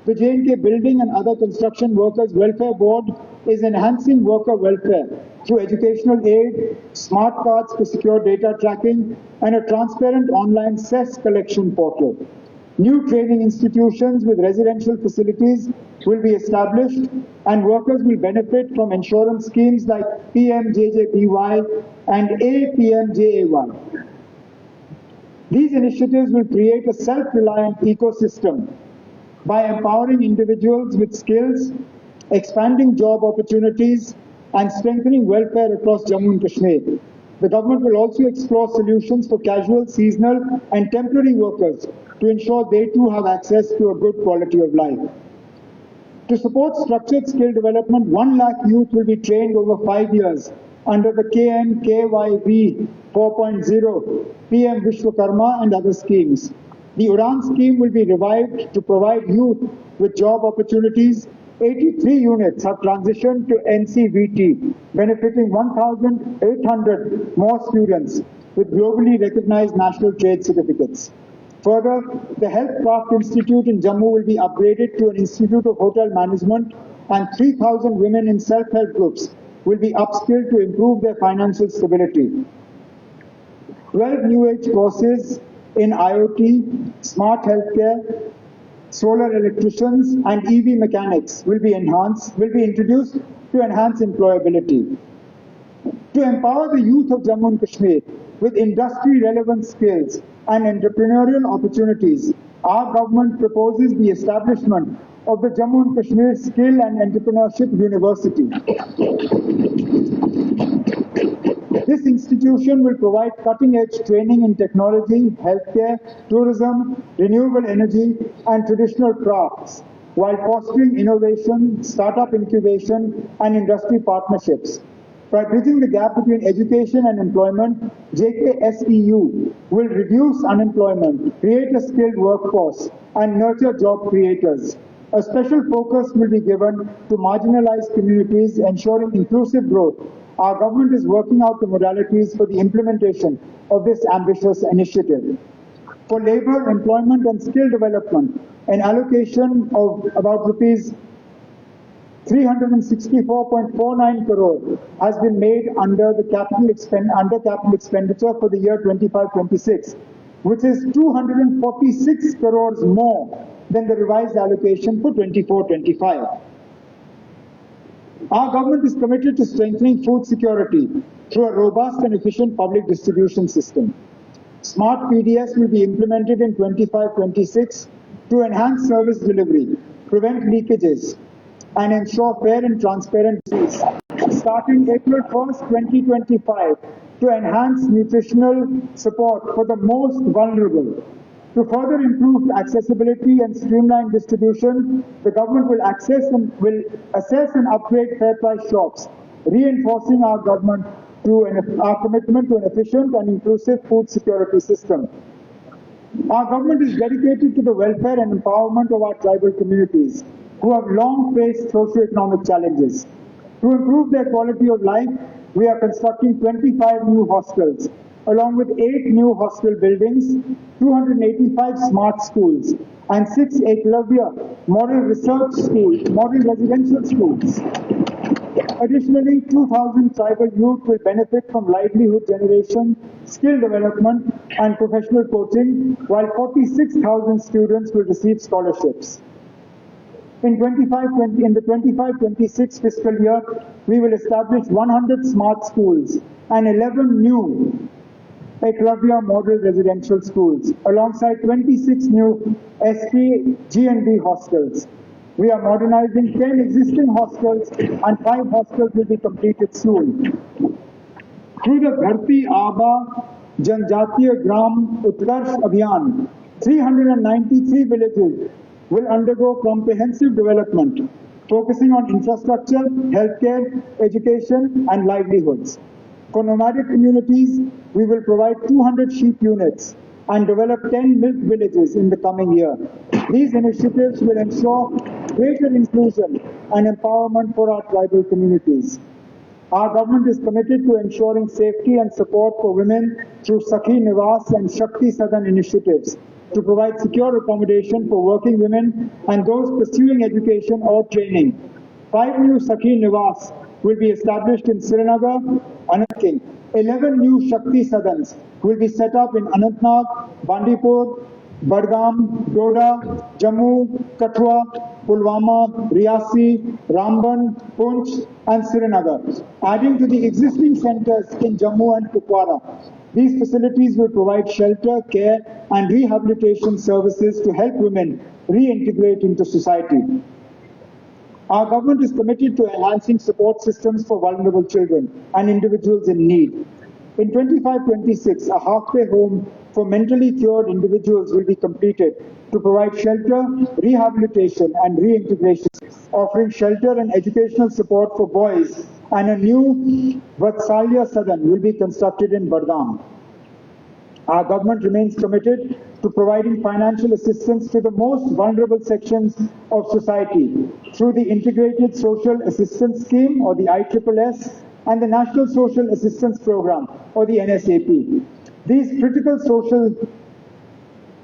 The J&K Building and Other Construction Workers Welfare Board is enhancing worker welfare through educational aid, smart cards for secure data tracking, and a transparent online cess collection portal. New training institutions with residential facilities will be established, and workers will benefit from insurance schemes like PMJJBY and APMJAY. These initiatives will create a self-reliant ecosystem by empowering individuals with skills, expanding job opportunities, and strengthening welfare across Jammu and Kashmir. The government will also explore solutions for casual, seasonal, and temporary workers to ensure they too have access to a good quality of life. To support structured skill development, 1 lakh youth will be trained over 5 years under the KMKYV 4.0, PM Vishwakarma, and other schemes. The UDAN scheme will be revived to provide youth with job opportunities. 83 units have transitioned to NCVT, benefiting 1,800 more students. with globally recognized national trade certificates. Further, the Health Craft Institute in Jammu will be upgraded to an Institute of Hotel Management, and 3,000 women in self-help groups will be upskilled to improve their financial stability. 12 new age courses in IoT, smart healthcare, solar electricians, and EV mechanics will be introduced to enhance employability. To empower the youth of Jammu and Kashmir with industry-relevant skills and entrepreneurial opportunities, our government proposes the establishment of the Jammu and Kashmir Skill and Entrepreneurship University. This institution will provide cutting-edge training in technology, healthcare, tourism, renewable energy, and traditional crafts, while fostering innovation, startup incubation, and industry partnerships. By bridging the gap between education and employment, JKSEU will reduce unemployment, create a skilled workforce, and nurture job creators. A special focus will be given to marginalized communities, ensuring inclusive growth. Our government is working out the modalities for the implementation of this ambitious initiative. For labor, employment, and skill development, an allocation of about rupees 364.49 crore has been made under capital expenditure for the year 25-26, which is 246 crores more than the revised allocation for 24-25. Our government is committed to strengthening food security through a robust and efficient public distribution system. Smart PDS will be implemented in 25-26 to enhance service delivery, prevent leakages, and ensure fair and transparent fees. Starting April 1st, 2025, to enhance nutritional support for the most vulnerable. To further improve accessibility and streamline distribution, the government will assess and upgrade fair price shops, reinforcing our commitment to an efficient and inclusive food security system. Our government is dedicated to the welfare and empowerment of our tribal communities, who have long faced socio-economic challenges. To improve their quality of life, we are constructing 25 new hostels, along with 8 new hostel buildings, 285 smart schools, and 6 Eklavya model residential schools. Additionally, 2,000 tribal youth will benefit from livelihood generation, skill development, and professional coaching, while 46,000 students will receive scholarships. In the 25-26 fiscal year, we will establish 100 smart schools and 11 new Eklavya model residential schools, alongside 26 new ST G&B hostels. We are modernizing 10 existing hostels, and 5 hostels will be completed soon. Through the Dharti Aaba Janjatiya Gram Utkarsh Abhiyan, 393 villages will undergo comprehensive development, focusing on infrastructure, healthcare, education, and livelihoods. For nomadic communities, we will provide 200 sheep units and develop 10 milk villages in the coming year. These initiatives will ensure greater inclusion and empowerment for our tribal communities. Our government is committed to ensuring safety and support for women through Sakhi Nivas and Shakti Sadan initiatives to provide secure accommodation for working women and those pursuing education or training. 5 new Sakhi Nivas will be established in Srinagar, Anantnag. 11 new Shakti Sadans will be set up in Anantnag, Bandipur, Badgam, Doda, Jammu, Kathua, Pulwama, Riyasi, Ramban, Poonch, and Srinagar, adding to the existing centers in Jammu and Kupwara. These facilities will provide shelter, care, and rehabilitation services to help women reintegrate into society. Our government is committed to enhancing support systems for vulnerable children and individuals in need. In 25-26, a halfway home for mentally cured individuals will be completed to provide shelter, rehabilitation, and reintegration, offering shelter and educational support for boys, and a new Vatsalya Sadan will be constructed in Badgam. Our government remains committed to providing financial assistance to the most vulnerable sections of society through the Integrated Social Assistance Scheme, or the ISSS, and the National Social Assistance Program, or the NSAP. These critical social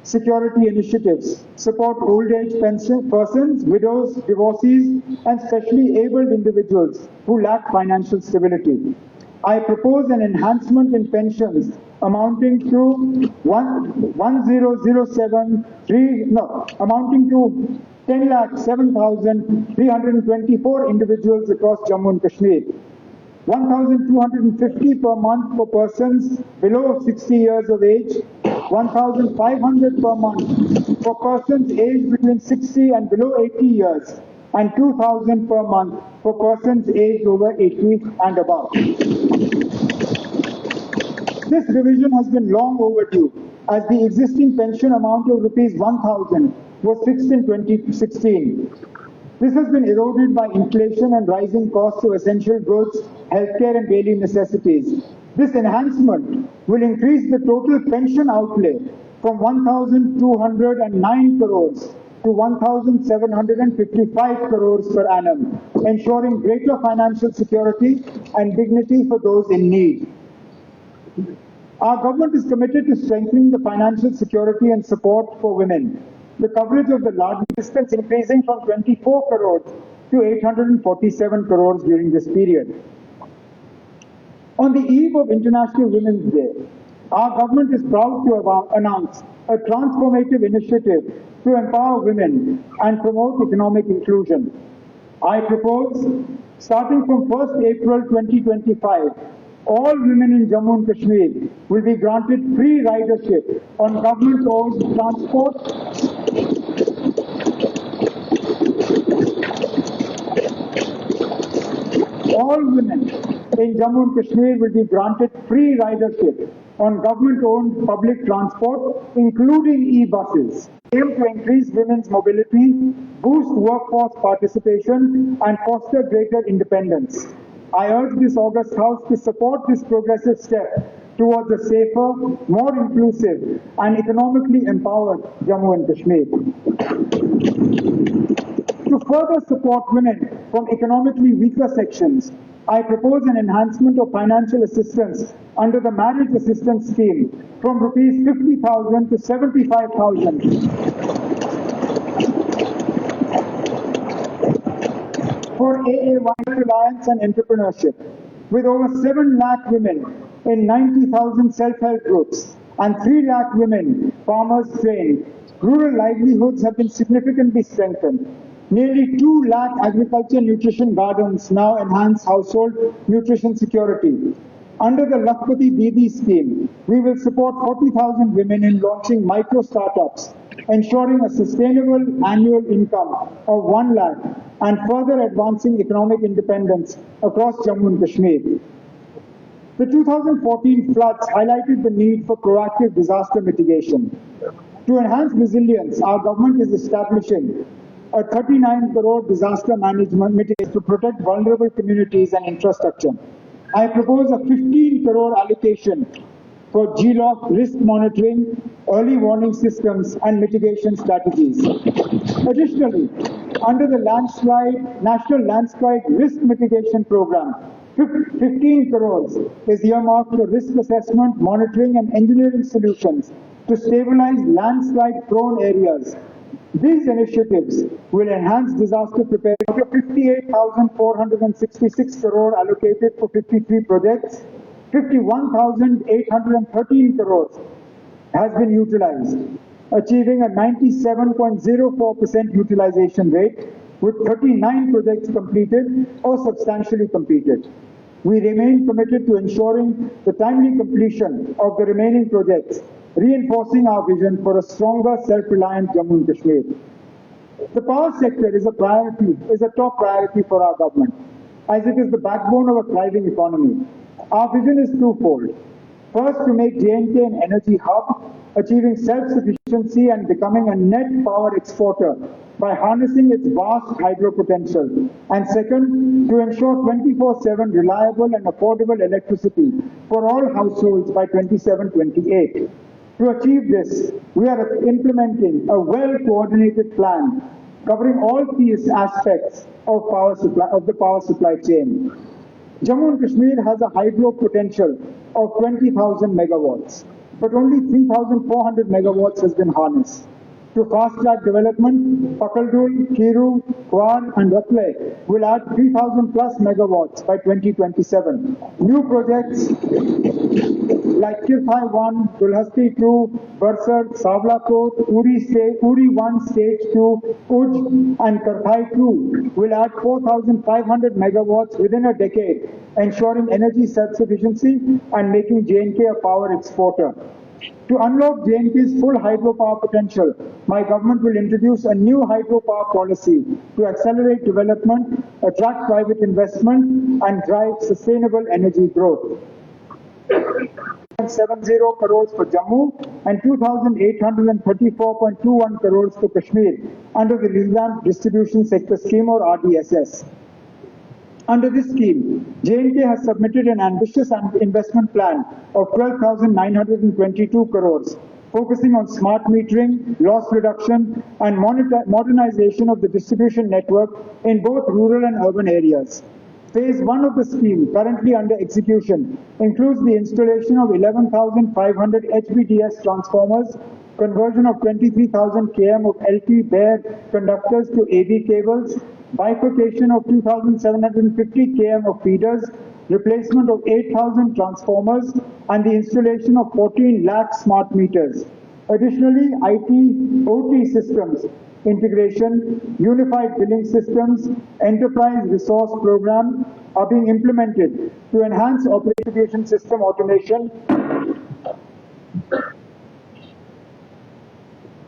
security initiatives support old age persons, widows, divorcees, and specially abled individuals who lack financial stability. I propose an enhancement in pensions amounting to amounting to 10,07,324 individuals across Jammu and Kashmir. 1,250 per month for persons below 60 years of age, 1,500 per month for persons aged between 60 and below 80 years, and 2,000 per month for persons aged over 80 and above. This revision has been long overdue, as the existing pension amount of Rs 1,000 was fixed in 2016. This has been eroded by inflation and rising costs of essential goods, healthcare and daily necessities. This enhancement will increase the total pension outlay from 1,209 crores to 1,755 crores per annum, ensuring greater financial security and dignity for those in need. Our government is committed to strengthening the financial security and support for women. The coverage of the large assistance increasing from 24 crores to 847 crores during this period. On the eve of International Women's Day, our government is proud to announce a transformative initiative to empower women and promote economic inclusion. I propose, starting from 1st April 2025, all women in Jammu and Kashmir will be granted free ridership on government-owned transport all women in Jammu and Kashmir will be granted free ridership on government-owned public transport, including e-buses, aim to increase women's mobility, boost workforce participation, and foster greater independence. I urge this August House to support this progressive step towards a safer, more inclusive, and economically empowered Jammu and Kashmir. To further support women from economically weaker sections, I propose an enhancement of financial assistance under the Marriage Assistance Scheme from Rs 50,000 to 75,000. For AA Reliance and Entrepreneurship, with over 7 lakh women in 90,000 self-help groups and 3 lakh women farmers trained, rural livelihoods have been significantly strengthened. Nearly 2 lakh agriculture nutrition gardens now enhance household nutrition security. Under the Lakhpati Didi scheme, we will support 40,000 women in launching micro startups, ensuring a sustainable annual income of 1 lakh and further advancing economic independence across Jammu and Kashmir. The 2014 floods highlighted the need for proactive disaster mitigation. To enhance resilience, our government is establishing a 39 crore disaster management mitigation to protect vulnerable communities and infrastructure. I propose a 15 crore allocation for GLOC risk monitoring, early warning systems, and mitigation strategies. Additionally, under the National Landslide Risk Mitigation Program, 15 crores is earmarked for risk assessment, monitoring, and engineering solutions to stabilize landslide-prone areas. These initiatives will enhance disaster preparedness. 58,466 crore allocated for 53 projects. 51,813 crores has been utilized, achieving a 97.04% utilization rate, with 39 projects completed or substantially completed. We remain committed to ensuring the timely completion of the remaining projects, reinforcing our vision for a stronger, self-reliant Jammu and Kashmir. The power sector is a top priority for our government, as it is the backbone of a thriving economy. Our vision is twofold. First, to make J&K an energy hub, achieving self-sufficiency and becoming a net power exporter by harnessing its vast hydro potential. And second, to ensure 24/7 reliable and affordable electricity for all households by 27-28. To achieve this, we are implementing a well-coordinated plan covering all key aspects of the power supply chain. Jammu and Kashmir has a hydro potential of 20,000 megawatts. but only 3,400 megawatts has been harnessed. To fast-track development, Pakaldul, Kiru, Kwan and Ratle will add 3,000 plus megawatts by 2027. New projects like Kirthai 1, Dulhasti 2, Bursar, Savlakot, Uri 1 Stage 2, Uj and Karthai 2 will add 4,500 megawatts within a decade, ensuring energy self-sufficiency and making J&K a power exporter. To unlock J&K's full hydropower potential, my government will introduce a new hydropower policy to accelerate development, attract private investment and drive sustainable energy growth. 70 crores for Jammu and 2,834.21 crores for Kashmir under the Revamped Distribution Sector Scheme or RDSS. Under this scheme, J&K has submitted an ambitious investment plan of 12,922 crores, focusing on smart metering, loss reduction, and modernization of the distribution network in both rural and urban areas. Phase 1 of the scheme, currently under execution, includes the installation of 11,500 HVDS transformers, conversion of 23,000 km of LT bare conductors to AB cables, bifurcation of 2,750 km of feeders, replacement of 8,000 transformers, and the installation of 14 lakh smart meters. Additionally, IT/OT systems integration, unified billing systems, enterprise resource program are being implemented to enhance distribution system automation,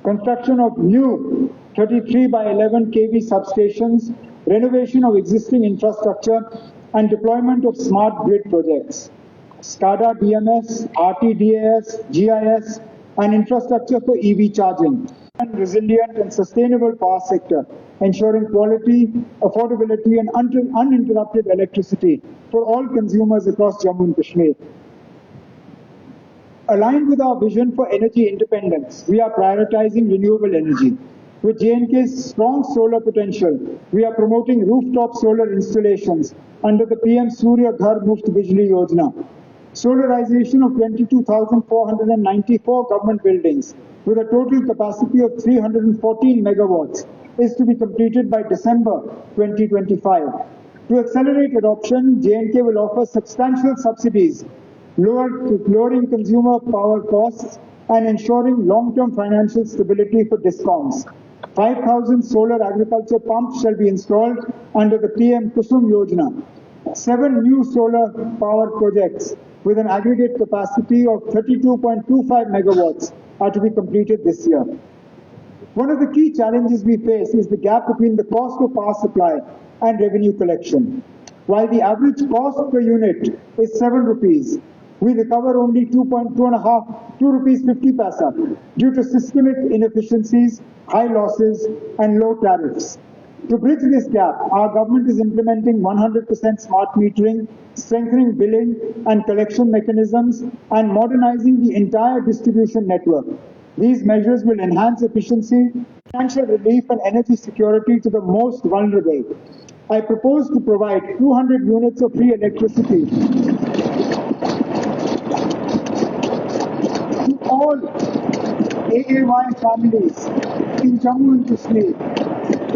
construction of new 33 by 11 kV substations, renovation of existing infrastructure, and deployment of smart grid projects. SCADA DMS, RTDAS, GIS, and infrastructure for EV charging. And resilient and sustainable power sector, ensuring quality, affordability, and uninterrupted electricity for all consumers across Jammu and Kashmir. Aligned with our vision for energy independence, we are prioritizing renewable energy. With J&K's strong solar potential, we are promoting rooftop solar installations under the PM Surya Ghar Muft Bijli Yojana. Solarization of 22,494 government buildings with a total capacity of 314 megawatts is to be completed by December 2025. To accelerate adoption, J&K will offer substantial subsidies, lowering consumer power costs and ensuring long-term financial stability for DISCOMs. 5,000 solar agriculture pumps shall be installed under the PM Kusum Yojana. 7 new solar power projects with an aggregate capacity of 32.25 megawatts are to be completed this year. One of the key challenges we face is the gap between the cost of power supply and revenue collection. While the average cost per unit is 7 rupees, we recover only 2 rupees 50 paisa due to systemic inefficiencies, high losses, and low tariffs. To bridge this gap, our government is implementing 100% smart metering, strengthening billing and collection mechanisms, and modernizing the entire distribution network. These measures will enhance efficiency, financial relief, and energy security to the most vulnerable. I propose to provide 200 units of free electricity to all AAY families in Jammu and Kashmir.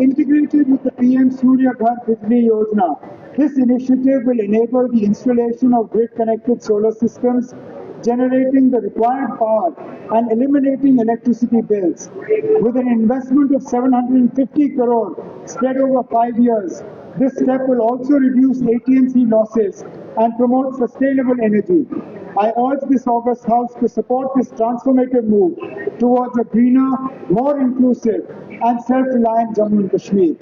Integrated with the PM Surya Ghar Bijli Yojana, this initiative will enable the installation of grid-connected solar systems, generating the required power and eliminating electricity bills. With an investment of 750 crore spread over 5 years, this step will also reduce AT&C losses and promote sustainable energy. I urge this August House to support this transformative move towards a greener, more inclusive and self-reliant Jammu and Kashmir.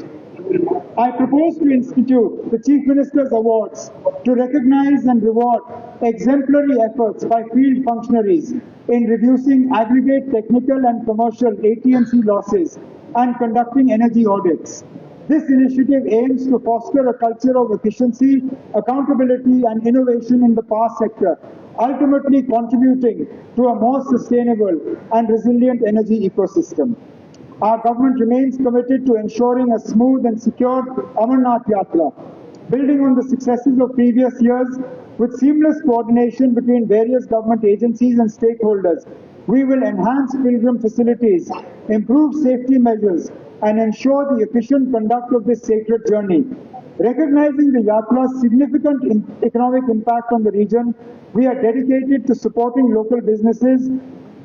I propose to institute the Chief Minister's Awards to recognize and reward exemplary efforts by field functionaries in reducing aggregate technical and commercial AT&C losses and conducting energy audits. This initiative aims to foster a culture of efficiency, accountability and innovation in the power sector, ultimately contributing to a more sustainable and resilient energy ecosystem. Our government remains committed to ensuring a smooth and secure Amarnath Yatra. Building on the successes of previous years, With seamless coordination between various government agencies and stakeholders, we will enhance pilgrim facilities, improve safety measures, and ensure the efficient conduct of this sacred journey. Recognizing the Yatra's significant economic impact on the region, we are dedicated to supporting local businesses,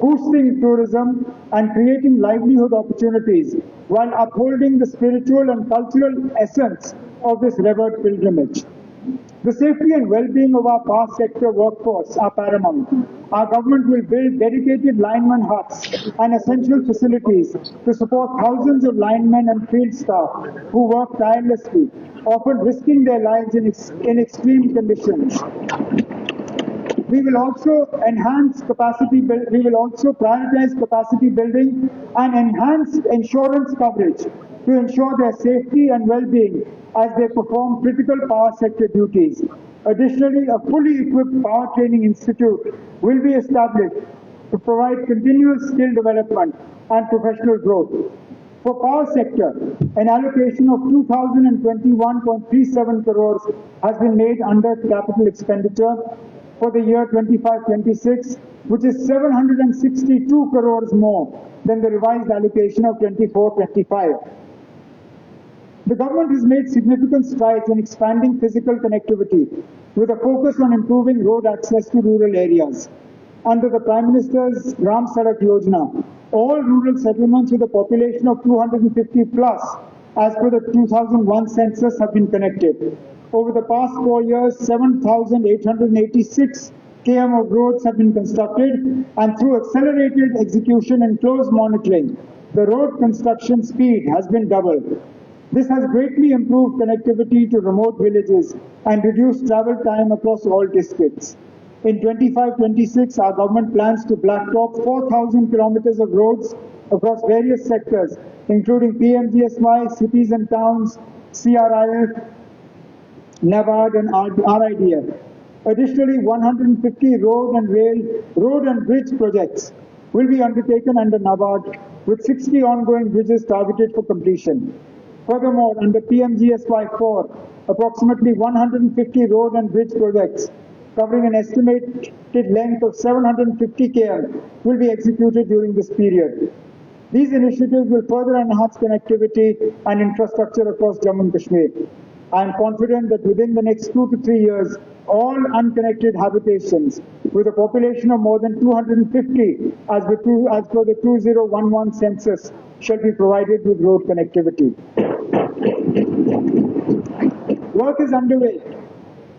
boosting tourism, and creating livelihood opportunities while upholding the spiritual and cultural essence of this revered pilgrimage. The safety and well-being of our power sector workforce are paramount. Our government will build dedicated lineman huts and essential facilities to support thousands of linemen and field staff who work tirelessly, often risking their lives in extreme conditions. We will also prioritize capacity building and enhance insurance coverage to ensure their safety and well-being as they perform critical power sector duties. Additionally, a fully equipped power training institute will be established to provide continuous skill development and professional growth. For power sector, an allocation of 2,021.37 crores has been made under capital expenditure for the year 25-26, which is 762 crores more than the revised allocation of 24-25. The government has made significant strides in expanding physical connectivity with a focus on improving road access to rural areas. Under the Prime Minister's Gram Sadak Yojana, all rural settlements with a population of 250 plus, as per the 2001 census, have been connected. Over the past 4 years, 7,886 km of roads have been constructed, and through accelerated execution and close monitoring, the road construction speed has been doubled. This has greatly improved connectivity to remote villages and reduced travel time across all districts. In 25-26, our government plans to blacktop 4,000 kilometers of roads across various sectors, including PMGSY, cities and towns, CRIF, NABARD and RIDF. Additionally, 150 road and bridge projects will be undertaken under NABARD, with 60 ongoing bridges targeted for completion. Furthermore, under PMGSY-4, approximately 150 road and bridge projects covering an estimated length of 750 km will be executed during this period. These initiatives will further enhance connectivity and infrastructure across Jammu and Kashmir. I am confident that within the next 2 to 3 years, all unconnected habitations with a population of more than 250 as per the 2011 census shall be provided with road connectivity. Work is underway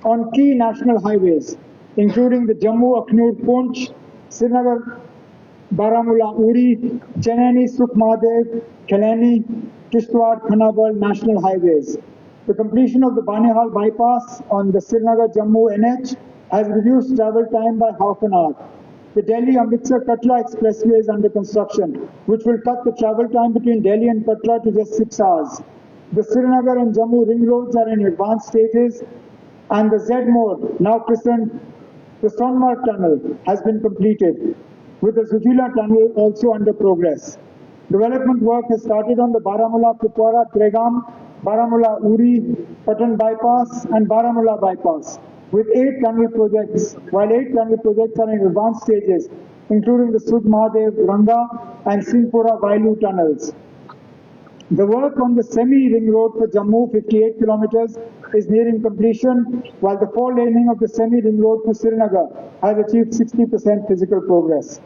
on key national highways, including the Jammu-Akhnur-Poonch, Srinagar-Baramulla-Uri, Chennai-Sukhmadev, Kelani, Kishtwar-Khanabal national highways. The completion of the Banihal bypass on the Srinagar-Jammu NH has reduced travel time by half an hour. The Delhi-Amritsar-Katra expressway is under construction, which will cut the travel time between Delhi and Katra to just 6 hours. The Srinagar and Jammu ring roads are in advanced stages, and the Z-Mode, now christened the Sonmarg Tunnel, has been completed, with the Zujila Tunnel also under progress. Development work has started on the Baramulla-Kupwara-Tregam, Baramulla-Uri, Patan bypass and Baramulla bypass, with 8 tunnel projects, while 8 tunnel projects are in advanced stages, including the Sudhmadev, Ranga and Singhpura Vailu tunnels. The work on the semi-ring road for Jammu, 58 kilometers, is nearing completion, while the 4-laning of the semi-ring road for Srinagar has achieved 60% physical progress.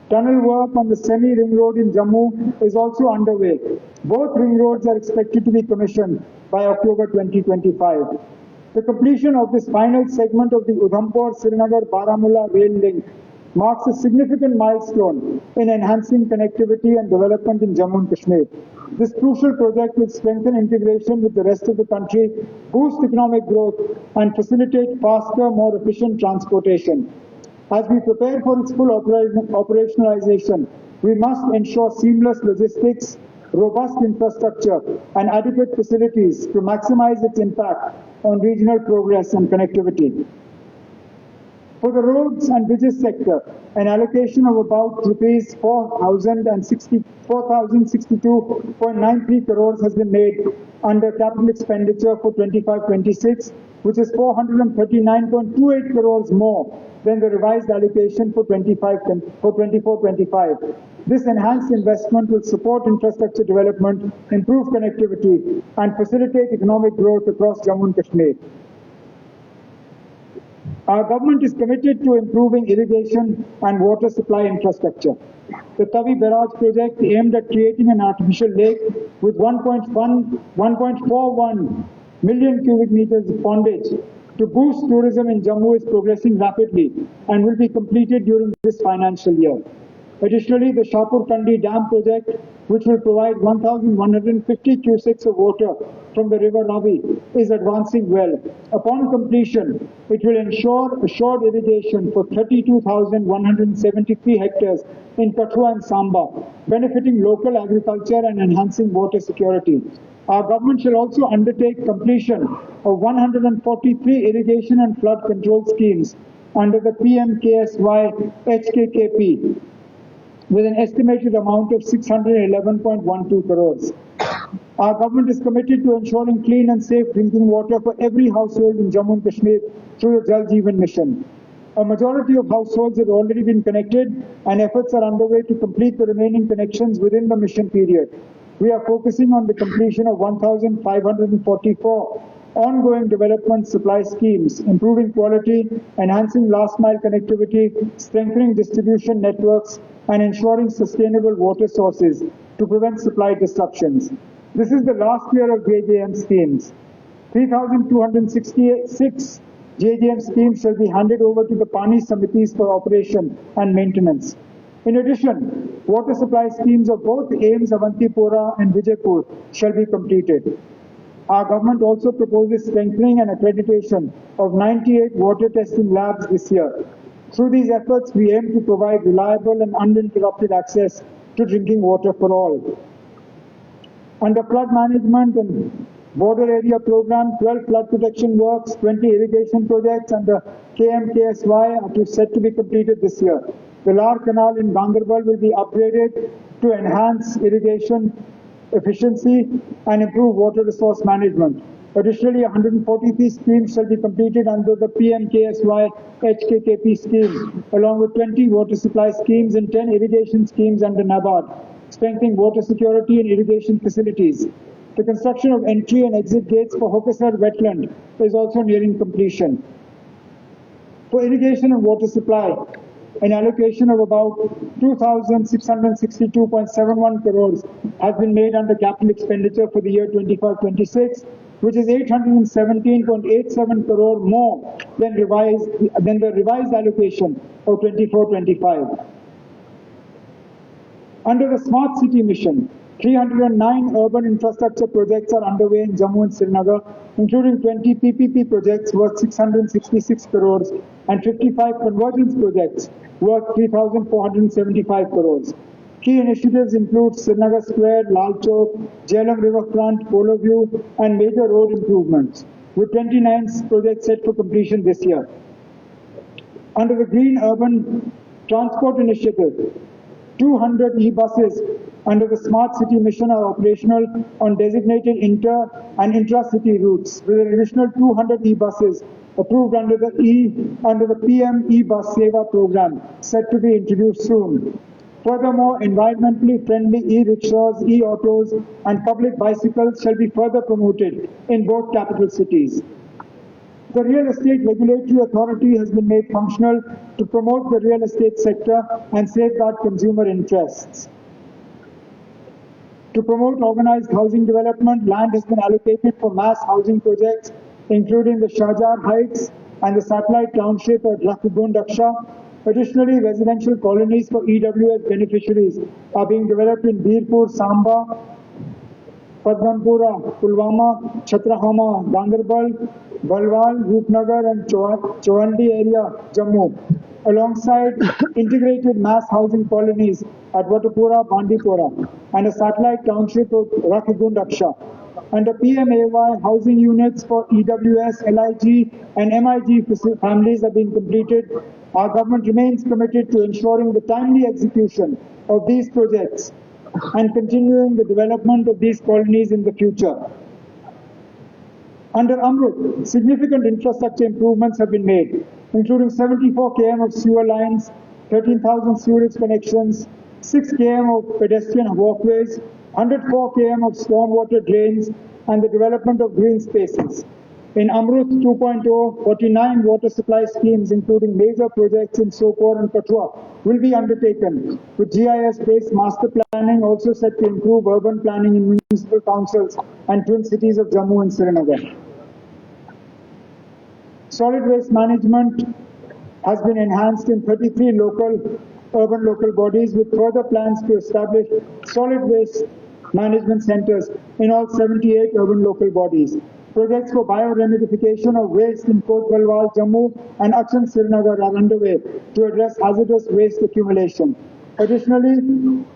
Tunnel work on the semi-ring road in Jammu is also underway. Both ring roads are expected to be commissioned by October 2025. The completion of this final segment of the Udhampur-Srinagar-Baramulla rail link marks a significant milestone in enhancing connectivity and development in Jammu and Kashmir. This crucial project will strengthen integration with the rest of the country, boost economic growth, and facilitate faster, more efficient transportation. As we prepare for its full operationalization, we must ensure seamless logistics, robust infrastructure, and adequate facilities to maximize its impact on regional progress and connectivity. For the roads and bridges sector, an allocation of about rupees 4,062.93 crores has been made under capital expenditure for 25-26, which is 439.28 crores more than the revised allocation for 24-25. This enhanced investment will support infrastructure development, improve connectivity, and facilitate economic growth across Jammu and Kashmir. Our government is committed to improving irrigation and water supply infrastructure. The Tavi Barrage project, aimed at creating an artificial lake with 1.41 million cubic meters of pondage to boost tourism in Jammu, is progressing rapidly and will be completed during this financial year. Additionally, the Shahpur Kandi Dam project, which will provide 1,150 cusecs of water from the river Ravi, is advancing well. Upon completion, it will ensure assured irrigation for 32,173 hectares in Kathua and Samba, benefiting local agriculture and enhancing water security. Our government shall also undertake completion of 143 irrigation and flood control schemes under the PM-KSY HKKP, with an estimated amount of 611.12 crores. Our government is committed to ensuring clean and safe drinking water for every household in Jammu and Kashmir through the Jal Jeevan Mission. A majority of households have already been connected, and efforts are underway to complete the remaining connections within the mission period. We are focusing on the completion of 1,544 ongoing development supply schemes, improving quality, enhancing last mile connectivity, strengthening distribution networks, and ensuring sustainable water sources to prevent supply disruptions. This is the last year of JJM schemes. 3,266 JJM schemes shall be handed over to the Pani Samitis for operation and maintenance. In addition, water supply schemes of both AIMS Avantipura and Vijaypur shall be completed. Our government also proposes strengthening and accreditation of 98 water testing labs this year. Through these efforts, we aim to provide reliable and uninterrupted access to drinking water for all. Under flood management and border area program, 12 flood protection works, 20 irrigation projects under KMKSY are set to be completed this year. The Lar Canal in Gangerbal will be upgraded to enhance irrigation efficiency and improve water resource management. Additionally, 143 schemes shall be completed under the PM-KSY HKKP scheme, along with 20 water supply schemes and 10 irrigation schemes under NABARD, strengthening water security and irrigation facilities. The construction of entry and exit gates for Hokasar wetland is also nearing completion. For irrigation and water supply, an allocation of about 2,662.71 crores has been made under capital expenditure for the year 25-26, which is 817.87 crore more than the revised allocation of 24-25. Under the Smart City Mission, 309 urban infrastructure projects are underway in Jammu and Srinagar, including 20 PPP projects worth 666 crores and 55 convergence projects worth 3,475 crores. Key initiatives include Srinagar Square, Lal Chowk, Jhelum Riverfront, Polo View, and major road improvements, with 29 projects set for completion this year. Under the Green Urban Transport Initiative, 200 e-buses under the Smart City Mission are operational on designated inter- and intra-city routes, with an additional 200 e-buses approved under the PM e-bus Seva program, set to be introduced soon. Furthermore, environmentally friendly e-rickshaws, e-autos, and public bicycles shall be further promoted in both capital cities. The Real Estate Regulatory Authority has been made functional to promote the real estate sector and safeguard consumer interests. To promote organized housing development, land has been allocated for mass housing projects, including the Shahjar Heights and the satellite township at Rakhigundaksha. Additionally, residential colonies for EWS beneficiaries are being developed in Birpur, Samba, Padmanpura, Pulwama, Chhatrahama, Gangerbal, Balwal, Rupnagar, and Chowandi area, Jammu, alongside integrated mass housing colonies at Vatapura, Bandipura, and a satellite township of Rakhigundaksha. Under PMAY, housing units for EWS, LIG, and MIG families are being completed Our government remains committed to ensuring the timely execution of these projects and continuing the development of these colonies in the future. Under Amrut, significant infrastructure improvements have been made, including 74 km of sewer lines, 13,000 sewerage connections, 6 km of pedestrian walkways, 104 km of stormwater drains, and the development of green spaces. In Amrut 2.0, 49 water supply schemes, including major projects in Sopore and Kathua, will be undertaken, with GIS-based master planning also set to improve urban planning in municipal councils and twin cities of Jammu and Srinagar. Solid waste management has been enhanced in 33 urban local bodies, with further plans to establish solid waste management centers in all 78 urban local bodies. Projects for bioremedification of waste in Kot Balwal, Jammu and Achan, Srinagar are underway to address hazardous waste accumulation. Additionally,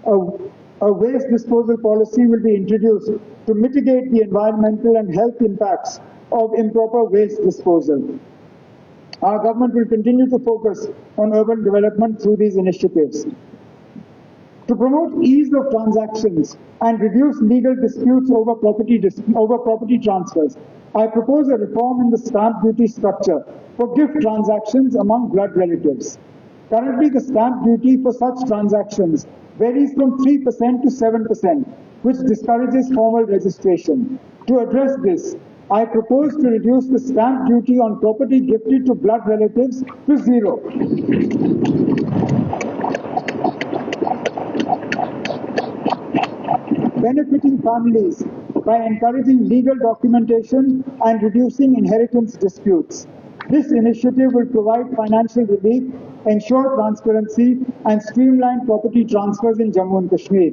a waste disposal policy will be introduced to mitigate the environmental and health impacts of improper waste disposal. Our government will continue to focus on urban development through these initiatives. To promote ease of transactions and reduce legal disputes over property transfers, I propose a reform in the stamp duty structure for gift transactions among blood relatives. Currently, the stamp duty for such transactions varies from 3% to 7%, which discourages formal registration. To address this, I propose to reduce the stamp duty on property gifted to blood relatives to 0. Benefiting families by encouraging legal documentation and reducing inheritance disputes. This initiative will provide financial relief, ensure transparency, and streamline property transfers in Jammu and Kashmir.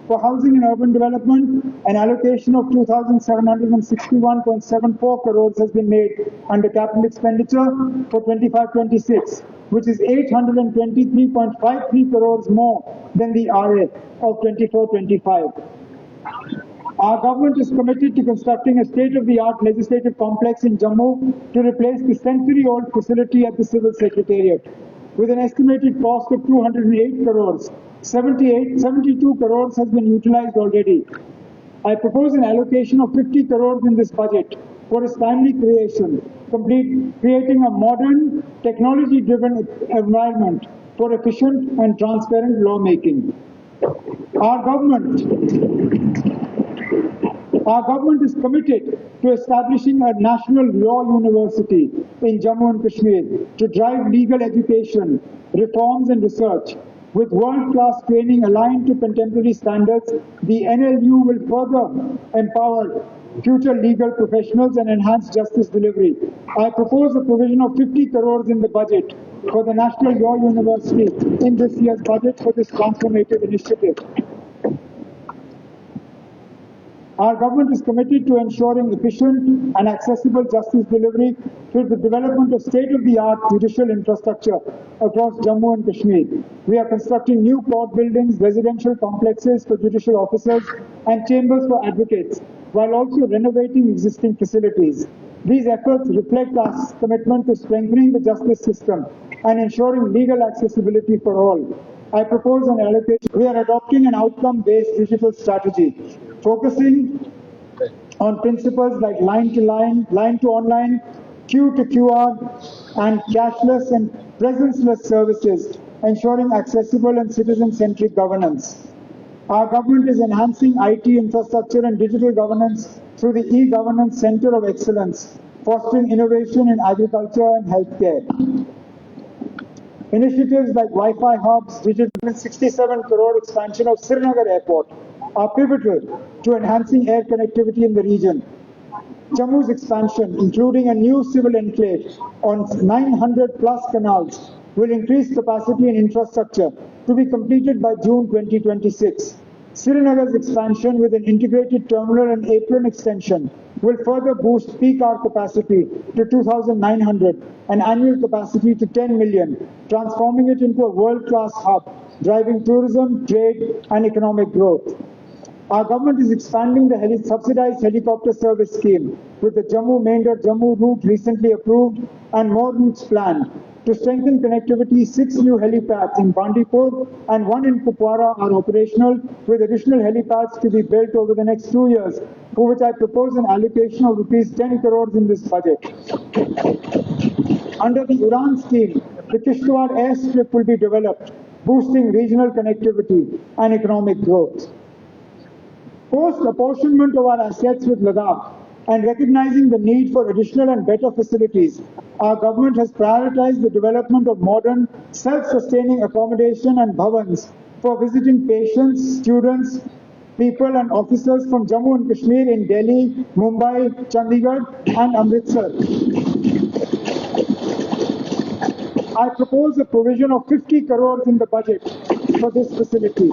For housing and urban development, an allocation of 2,761.74 crores has been made under capital expenditure for 25-26, which is 823.53 crores more than the RA of 24-25. Our government is committed to constructing a state-of-the-art legislative complex in Jammu to replace the century-old facility at the Civil Secretariat. With an estimated cost of 208 crores, 72 crores has been utilized already. I propose an allocation of 50 crores in this budget for its timely creation, creating a modern, technology-driven environment for efficient and transparent lawmaking. Our government is committed to establishing a national law university in Jammu and Kashmir to drive legal education, reforms and research. With world-class training aligned to contemporary standards, the NLU will further empower future legal professionals and enhance justice delivery. I propose a provision of 50 crores in the budget for the National Law University in this year's budget for this transformative initiative. Our government is committed to ensuring efficient and accessible justice delivery through the development of state-of-the-art judicial infrastructure across Jammu and Kashmir. We are constructing new court buildings, residential complexes for judicial officers, and chambers for advocates, while also renovating existing facilities. These efforts reflect our commitment to strengthening the justice system and ensuring legal accessibility for all. I propose an allocation. We are adopting an outcome-based digital strategy, focusing on principles like line-to-line, line-to-online, Q2QR, and cashless and presence-less services, ensuring accessible and citizen-centric governance. Our government is enhancing IT infrastructure and digital governance through the e-Governance Center of Excellence, fostering innovation in agriculture and healthcare. Initiatives like Wi-Fi hubs, digital 67 crore expansion of Srinagar Airport are pivotal to enhancing air connectivity in the region. Jammu's expansion, including a new civil enclave on 900 plus canals, will increase capacity and infrastructure to be completed by June 2026. Srinagar's expansion with an integrated terminal and apron extension will further boost peak hour capacity to 2,900 and annual capacity to 10 million, transforming it into a world-class hub, driving tourism, trade, and economic growth. Our government is expanding the subsidized helicopter service scheme with the Jammu-Mender-Jammu route recently approved and more routes planned To strengthen connectivity, 6 new helipads in Bandipur and 1 in Kupwara are operational, with additional helipads to be built over the next 2 years, for which I propose an allocation of rupees 10 crores in this budget. Under the Udan scheme, the Kishtwar airstrip will be developed, boosting regional connectivity and economic growth. Post-apportionment of our assets with Ladakh and recognizing the need for additional and better facilities, our government has prioritized the development of modern, self-sustaining accommodation and bhavans for visiting patients, students, people and officers from Jammu and Kashmir in Delhi, Mumbai, Chandigarh and Amritsar. I propose a provision of 50 crores in the budget for this facility.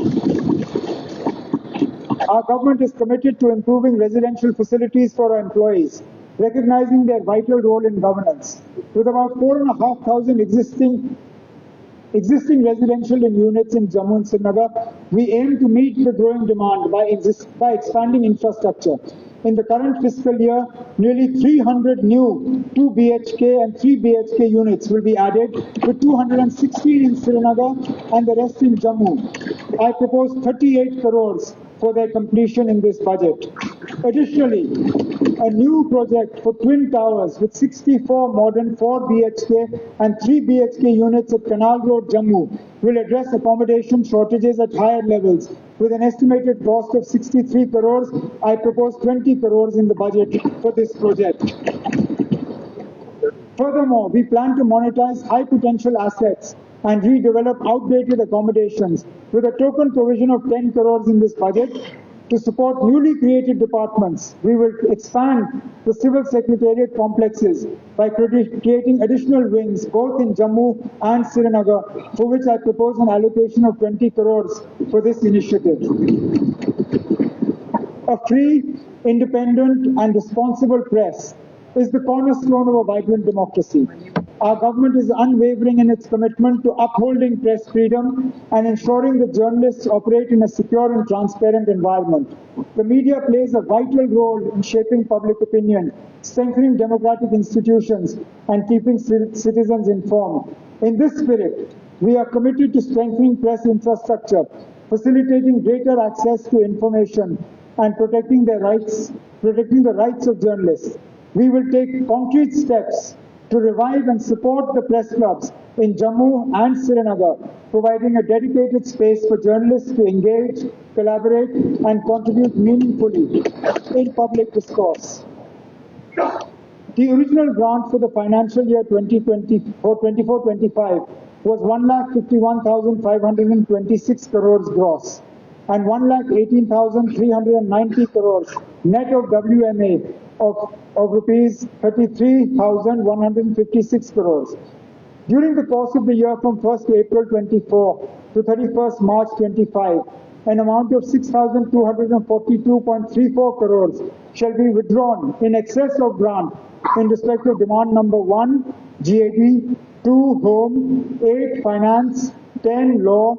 Our government is committed to improving residential facilities for our employees, recognizing their vital role in governance. With about 4,500 existing residential units in Jammu and Srinagar, we aim to meet the growing demand by expanding infrastructure. In the current fiscal year, nearly 300 new 2 BHK and 3 BHK units will be added, with 216 in Srinagar and the rest in Jammu. I propose 38 crores for their completion in this budget. Additionally, a new project for twin towers with 64 modern 4 BHK and 3 BHK units at Canal Road, Jammu will address accommodation shortages at higher levels. With an estimated cost of 63 crores, I propose 20 crores in the budget for this project. Furthermore, we plan to monetize high potential assets and redevelop outdated accommodations with a token provision of 10 crores in this budget. To support newly created departments, we will expand the civil secretariat complexes by creating additional wings both in Jammu and Srinagar, for which I propose an allocation of 20 crores for this initiative. A free, independent and responsible press is the cornerstone of a vibrant democracy. Our government is unwavering in its commitment to upholding press freedom and ensuring that journalists operate in a secure and transparent environment. The media plays a vital role in shaping public opinion, strengthening democratic institutions, and keeping citizens informed. In this spirit, we are committed to strengthening press infrastructure, facilitating greater access to information, and protecting the rights of journalists. We will take concrete steps to revive and support the press clubs in Jammu and Srinagar, providing a dedicated space for journalists to engage, collaborate and contribute meaningfully in public discourse. The original grant for the financial year 2024-25 was 1,51,526 crores gross and 1,18,390 crores net of WMA of rupees 33,156 crores. During the course of the year from 1st April 24 to 31st March 25, an amount of 6,242.34 crores shall be withdrawn in excess of grant in respect of demand number 1, GAD, 2, Home, 8, Finance, 10, Law,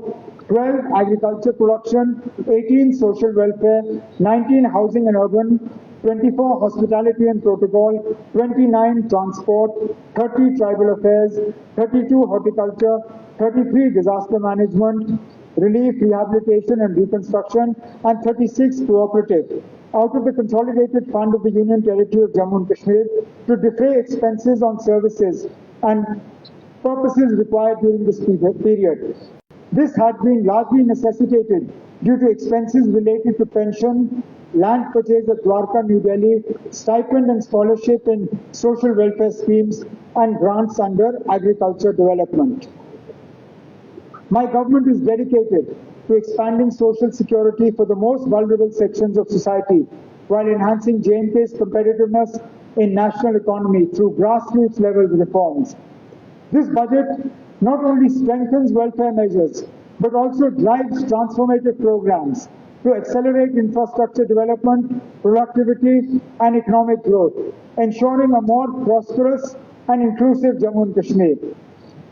12, Agriculture Production, 18, Social Welfare, 19, Housing and Urban, 24, Hospitality and Protocol, 29, Transport, 30, Tribal Affairs, 32, Horticulture, 33, Disaster Management, Relief, Rehabilitation and Reconstruction, and 36, Cooperative, out of the Consolidated Fund of the Union Territory of Jammu and Kashmir to defray expenses on services and purposes required during this period. This had been largely necessitated due to expenses related to pension, land purchase at Dwarka, New Delhi, stipend and scholarship in social welfare schemes, and grants under agriculture development. My government is dedicated to expanding social security for the most vulnerable sections of society while enhancing J&K's competitiveness in national economy through grassroots level reforms. This budget not only strengthens welfare measures, but also drives transformative programs to accelerate infrastructure development, productivity, and economic growth, ensuring a more prosperous and inclusive Jammu and Kashmir.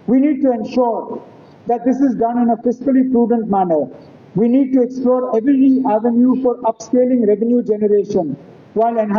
We need to ensure that this is done in a fiscally prudent manner. We need to explore every avenue for upscaling revenue generation while enhancing